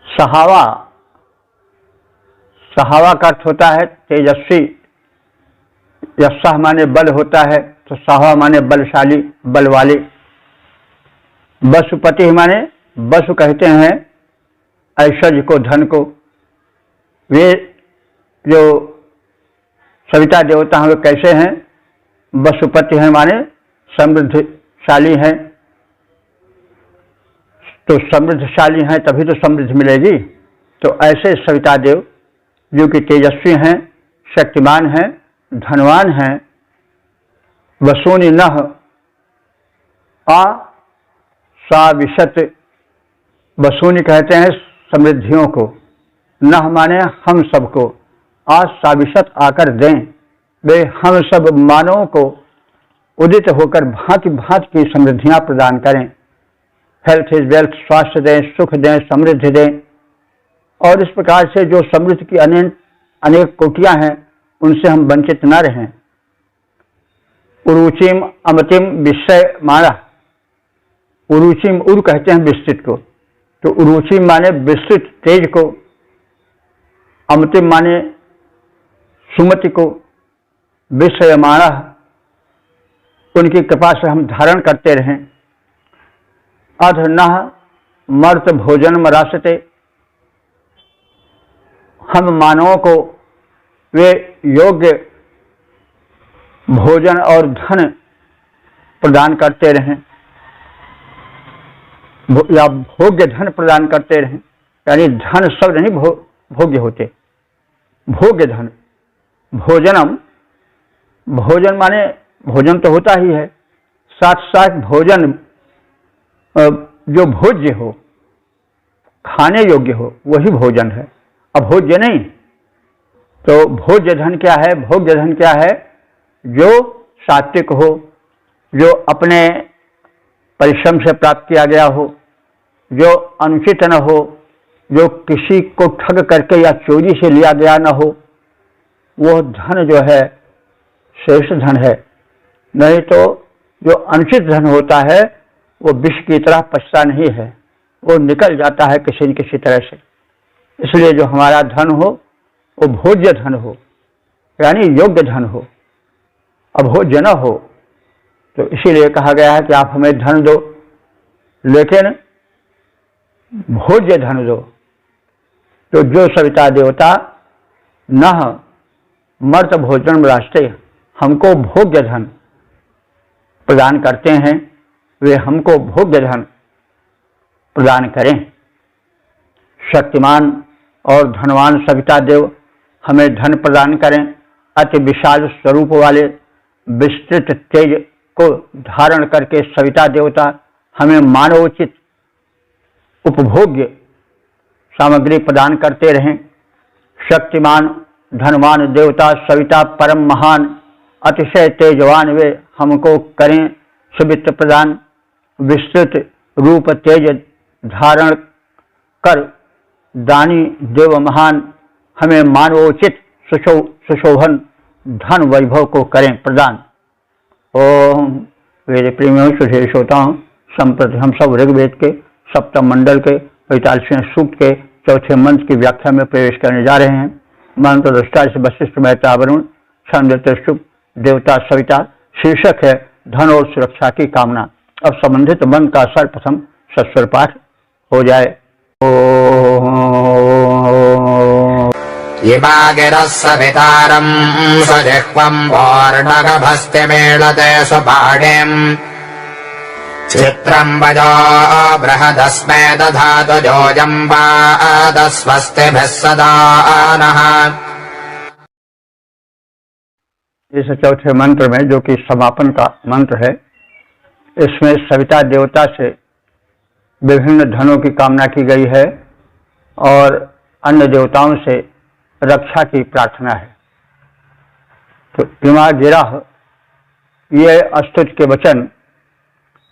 सहावा का अर्थ होता है तेजस्वी। यस्सह माने बल होता है, तो साहवा माने बलशाली, बल वाले। वसुपति माने वसु कहते हैं ऐश्वर्य को, धन को। वे जो सविता देवता हैं वे कैसे हैं? वसुपति हैं माने समृद्धशाली हैं। तो समृद्धशाली हैं तभी तो समृद्धि मिलेगी। तो ऐसे सविता देव जो कि तेजस्वी हैं, शक्तिमान हैं, धनवान हैं। वसूनि नः साविशत, वसूनि कहते हैं समृद्धियों को, नह माने हम सबको, साविशत आकर दें। वे हम सब मानवों को उदित होकर भांति भांति की समृद्धियां प्रदान करें। हेल्थ इज वेल्थ, स्वास्थ्य दें, सुख दें, समृद्धि दें। और इस प्रकार से जो समृद्धि की अनेक कोटियां हैं उनसे हम वंचित न रहें। उरुचिम अमतिम विषय माना, उरुचिम उर कहते हैं विस्तृत को, तो उरुचिम माने विस्तृत तेज को, अमतिम माने सुमति को, विषय माना उनकी कृपा से हम धारण करते रहें। अध नः मर्त भोजन मरासते, हम मानवों को वे योग्य भोजन और धन प्रदान करते रहें, या भोग्य धन प्रदान करते रहें। यानी धन शब्द नहीं भोग्य होते, भोग्य धन। भोजनम, भोजन माने भोजन तो होता ही है, साथ साथ भोजन जो भोज्य हो, खाने योग्य हो, वही भोजन है, अभोज्य नहीं। तो भोज्य धन क्या है? भोग्य धन क्या है? जो सात्विक हो, जो अपने परिश्रम से प्राप्त किया गया हो, जो अनुचित न हो, जो किसी को ठग करके या चोरी से लिया गया न हो, वो धन जो है श्रेष्ठ धन है। नहीं तो जो अनुचित धन होता है वो विष की तरह पचता नहीं है, वो निकल जाता है किसी न किसी तरह से। इसलिए जो हमारा धन हो वो भोज्य धन हो, यानी योग्य धन हो, अभोज्य न हो। तो इसीलिए कहा गया है कि आप हमें धन दो, लेकिन भोज्य धन दो। तो जो सविता देवता न मर्त भोजन राष्ट्र हमको भोग्य धन प्रदान करते हैं, वे हमको भोग्य धन प्रदान करें। शक्तिमान और धनवान सविता देव हमें धन प्रदान करें। अति विशाल स्वरूप वाले विस्तृत तेज को धारण करके सविता देवता हमें मानवोचित उपभोग्य सामग्री प्रदान करते रहें। शक्तिमान धनवान देवता सविता परम महान अतिशय तेजवान वे हमको करें सुवित्त प्रदान। विस्तृत रूप तेज धारण कर दानी देव महान हमें मानवोचित सुशोभन धन वैभव को करें प्रदान। ओम वेद प्रेमियों सुधे श्रोताओं, संप्रति हम सब ऋग्वेद के सप्तम मंडल के 45वें सूक्त के चौथे मंत्र की व्याख्या में प्रवेश करने जा रहे हैं। मंत्र दृष्टा से वशिष्ठ मेहता वरुण छंद शुभ देवता सविता। शीर्षक है धन और सुरक्षा की कामना। अब संबंधित मंत्र का सर्वप्रथम सस्वर पाठ हो जाए। इमागिरः सवितारम् सजिह्वम् वार्णगभस्तिमीळते सुपाणिम् चित्रम् वजो बृहदस्मै दधातु जोजम् पादस्वस्तिभिः सदा नः। इस चौथे मंत्र में, जो कि समापन का मंत्र है, इसमें सविता देवता से विभिन्न धनों की कामना की गई है और अन्य देवताओं से रक्षा की प्रार्थना है। तो इमा गिरा, ये स्तुति के वचन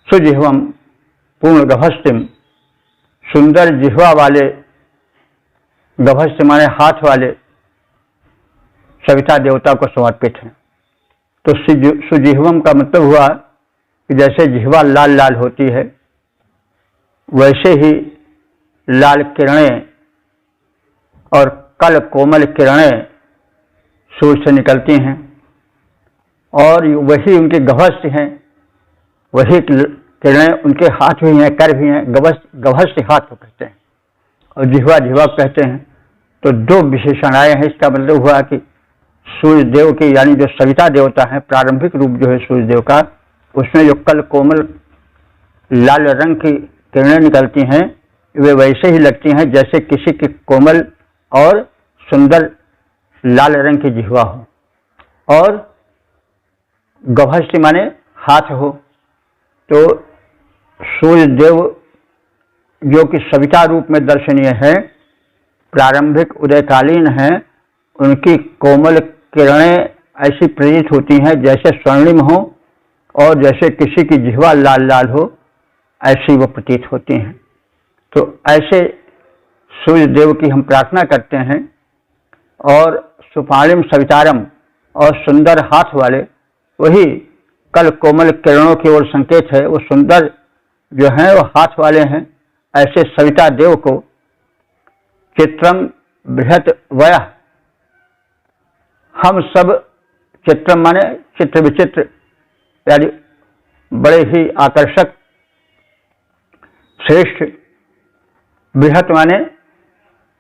सुजिह्वम पूर्ण गभस्तिम, सुंदर जिह्वा वाले, गभस्ति माने हाथ वाले सविता देवता को समर्पित हैं। तो सुजिह्वम का मतलब हुआ कि जैसे जिह्वा लाल लाल होती है, वैसे ही लाल किरणें और कल कोमल किरणें सूर्य से निकलती हैं और वही उनके गभस्ति हैं, वही किरणें उनके हाथ भी हैं, कर भी हैं। गभस्ति हाथ को कहते हैं और जिह्वा जिह्वा कहते हैं। तो दो विशेषण आए हैं। इसका मतलब हुआ कि सूर्य देव की, यानी जो सविता देवता है, प्रारंभिक रूप जो है सूर्य देव का, उसमें जो कल कोमल लाल रंग की किरणें निकलती हैं, वे वैसे ही लगती हैं जैसे किसी की कोमल और सुंदर लाल रंग की जिह्वा हो और गभस्ति माने हाथ हो। तो सूर्य देव जो कि सविता रूप में दर्शनीय है, प्रारंभिक उदयकालीन है, उनकी कोमल किरणें ऐसी प्रतीत होती हैं जैसे स्वर्णिम हो और जैसे किसी की जिह्वा लाल लाल हो, ऐसी वो प्रतीत होती हैं। तो ऐसे सूर्य देव की हम प्रार्थना करते हैं। और सुपाणिम सवितारम, और सुंदर हाथ वाले, वही कल कोमल किरणों की ओर संकेत है। वो सुंदर जो हैं वो हाथ वाले हैं। ऐसे सविता देव को चित्रम बृहत वयः, हम सब, चित्रम माने चित्र विचित्र, यानी बड़े ही आकर्षक, श्रेष्ठ, बृहत माने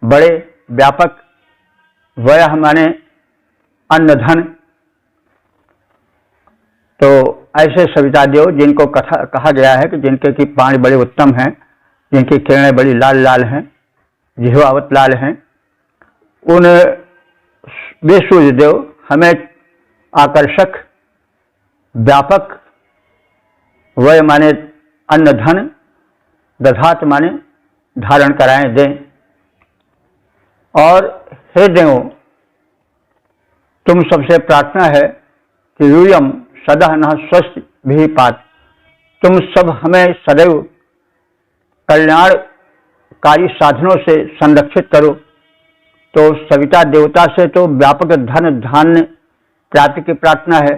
बड़े, व्यापक, वयः माने अन्न धन। तो ऐसे सविता देव जिनको कहा गया है कि जिनके की पानी बड़े उत्तम हैं, जिनकी किरणें बड़ी लाल लाल हैं, जिह्वावत लाल हैं, उन वे सूर्य देव हमें आकर्षक, व्यापक, वय माने अन्न धन, दधात माने धारण कराएं, दें। और हे देव, तुम सबसे प्रार्थना है कि यूयम सदा न स्वस्थ भी पात, तुम सब हमें सदैव कल्याणकारी साधनों से संरक्षित करो। तो सविता देवता से तो व्यापक धन धान्य प्राप्ति की प्रार्थना है,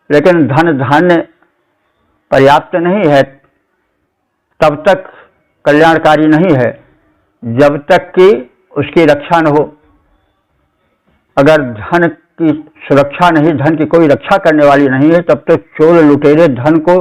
लेकिन धन धान्य पर्याप्त नहीं है, तब तक कल्याणकारी नहीं है जब तक कि उसकी रक्षा न हो, अगर धन की सुरक्षा नहीं, धन की कोई रक्षा करने वाली नहीं है, तब तो चोर लुटेरे धन को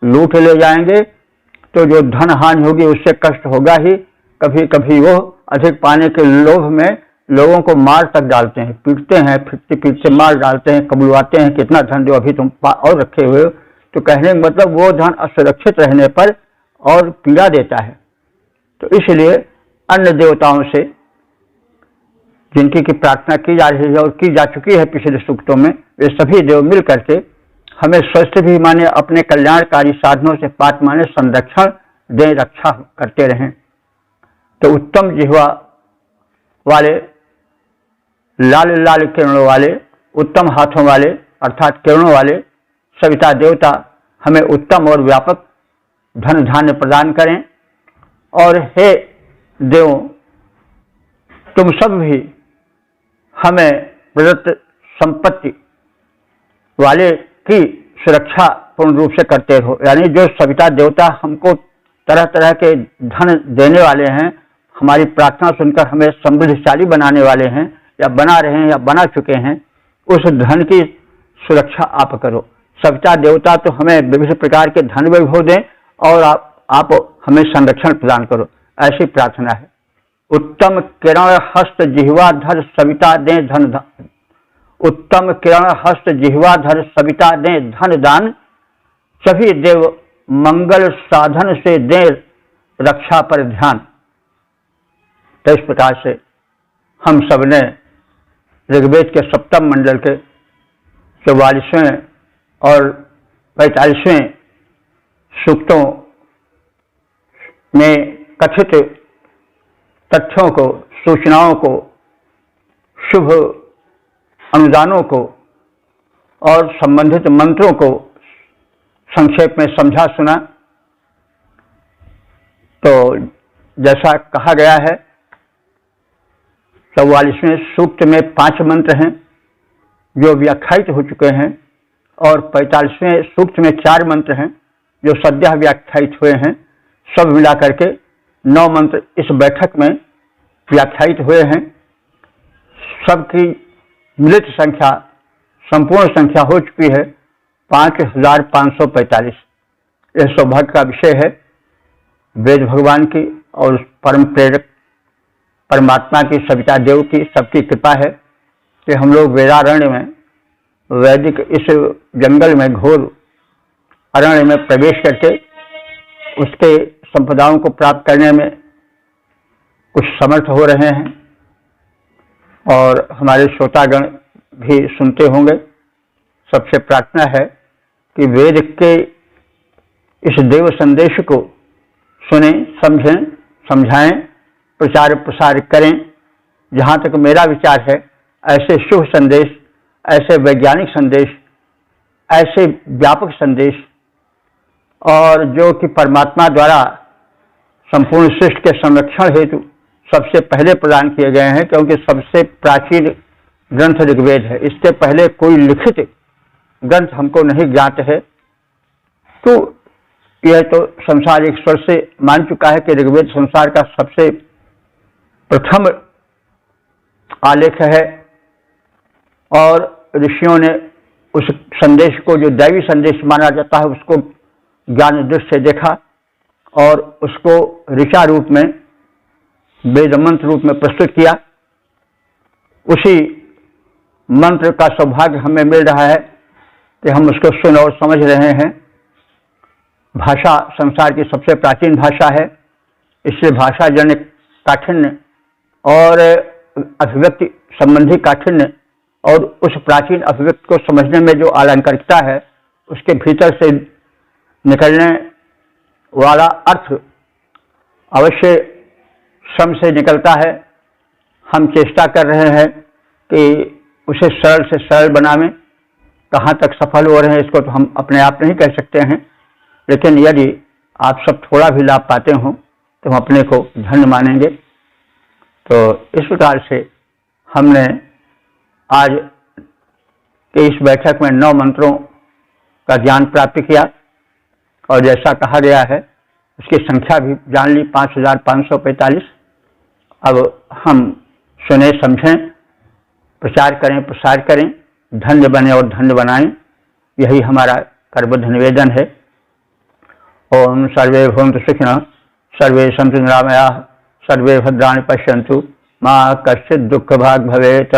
लूट ले जाएंगे, तो जो धन हानि होगी उससे कष्ट होगा ही। कभी कभी वो अधिक पाने के लोभ में लोगों को मार तक डालते हैं, पीटते हैं, पीटते पीटते मार डालते हैं, कबुलवाते हैं कितना धन जो अभी तुम और रखे हुए हो। तो कहने का मतलब वो धन असुरक्षित रहने पर और पीड़ा देता है। तो इसलिए अन्य देवताओं से जिनकी की प्रार्थना की जा रही है और की जा चुकी है पिछले सूक्तों में, वे सभी देव मिल करके हमें स्वस्थ भी माने, अपने कल्याणकारी साधनों से पात माने संरक्षण दे, रक्षा करते रहें। तो उत्तम जिह्वा वाले, लाल लाल किरणों वाले, उत्तम हाथों वाले अर्थात किरणों वाले सविता देवता हमें उत्तम और व्यापक धन धान्य प्रदान करें। और हे देवों, तुम सब भी हमें प्रदत्त संपत्ति वाले की सुरक्षा पूर्ण रूप से करते रहो। यानी जो सविता देवता हमको तरह तरह के धन देने वाले हैं, हमारी प्रार्थना सुनकर हमें समृद्धशाली बनाने वाले हैं, या बना रहे हैं या बना चुके हैं, उस धन की सुरक्षा आप करो। सविता देवता तो हमें विभिन्न प्रकार के धन वैभव दें और आप हमें संरक्षण प्रदान करो, ऐसी प्रार्थना है। उत्तम किरण हस्त जिह्वाधर सविता दे धन दान, उत्तम किरण हस्त जिह्वाधर सविता दे धन दान, सभी देव मंगल साधन से दे रक्षा पर ध्यान। तो इस प्रकार से हम सब ने ऋग्वेद के सप्तम मंडल के 44वें और 45वें सूक्तों में कथित तथ्यों को, सूचनाओं को, शुभ अनुदानों को और संबंधित मंत्रों को संक्षेप में समझा सुना। तो जैसा कहा गया है, 44वें सूक्त में 5 मंत्र हैं जो व्याख्यायित हो चुके हैं, और 45वें सूक्त में 4 मंत्र हैं जो सद्यः व्याख्यायित हुए हैं। सब मिलाकर के 9 मंत्र इस बैठक में व्याख्यायित हुए हैं। सबकी मिलित संख्या, संपूर्ण संख्या हो चुकी है 5545। यह सौभाग्य का विषय है वेद भगवान की और परम प्रेरक परमात्मा की, सविता देव की सबकी कृपा है कि हम लोग वेदारण्य में, वैदिक इस जंगल में, घोर अरण्य में प्रवेश करके उसके संपदाओं को प्राप्त करने में कुछ समर्थ हो रहे हैं, और हमारे श्रोतागण भी सुनते होंगे। सबसे प्रार्थना है कि वेद के इस देव संदेश को सुने, समझें, समझाएं, प्रचार प्रसार करें। जहाँ तक मेरा विचार है, ऐसे शुभ संदेश, ऐसे वैज्ञानिक संदेश, ऐसे व्यापक संदेश, और जो कि परमात्मा द्वारा संपूर्ण सृष्टि के संरक्षण हेतु सबसे पहले प्रदान किए गए हैं, क्योंकि सबसे प्राचीन ग्रंथ ऋग्वेद है। इसके पहले कोई लिखित ग्रंथ हमको नहीं ज्ञात है। तो यह तो संसार एक स्वर से मान चुका है कि ऋग्वेद संसार का सबसे प्रथम आलेख है, और ऋषियों ने उस संदेश को, जो दैवी संदेश माना जाता है, उसको ज्ञान दृष्टि से देखा और उसको ऋचा रूप में, वेद मंत्र रूप में प्रस्तुत किया। उसी मंत्र का सौभाग्य हमें मिल रहा है कि हम उसको सुन और समझ रहे हैं। भाषा संसार की सबसे प्राचीन भाषा है, इससे भाषा जन्य काठिन्य और अभिव्यक्ति संबंधी काठिन्य और उस प्राचीन अभिव्यक्ति को समझने में जो अलंकारिकता है, उसके भीतर से निकलने वाला अर्थ अवश्य श्रम से निकलता है। हम चेष्टा कर रहे हैं कि उसे सरल से सरल बनावें। कहाँ तक सफल हो रहे हैं इसको तो हम अपने आप नहीं कह सकते हैं, लेकिन यदि आप सब थोड़ा भी लाभ पाते हो तो हम अपने को धन्य मानेंगे। तो इस प्रकार से हमने आज के इस बैठक में 9 मंत्रों का ज्ञान प्राप्त किया, और जैसा कहा गया है उसकी संख्या भी जान ली 5545। अब हम सुने समझें, प्रचार करें, प्रसार करें, धन्य बने और धन्य बनाएं, यही हमारा करबद्ध निवेदन है। ओम सर्वे भवन्तु सुखिनः, सर्वे सन्तु निरामयाः, सर्वे भद्राणि पश्यन्तु, मा कश्चित् दुःखभाग् भवेत्।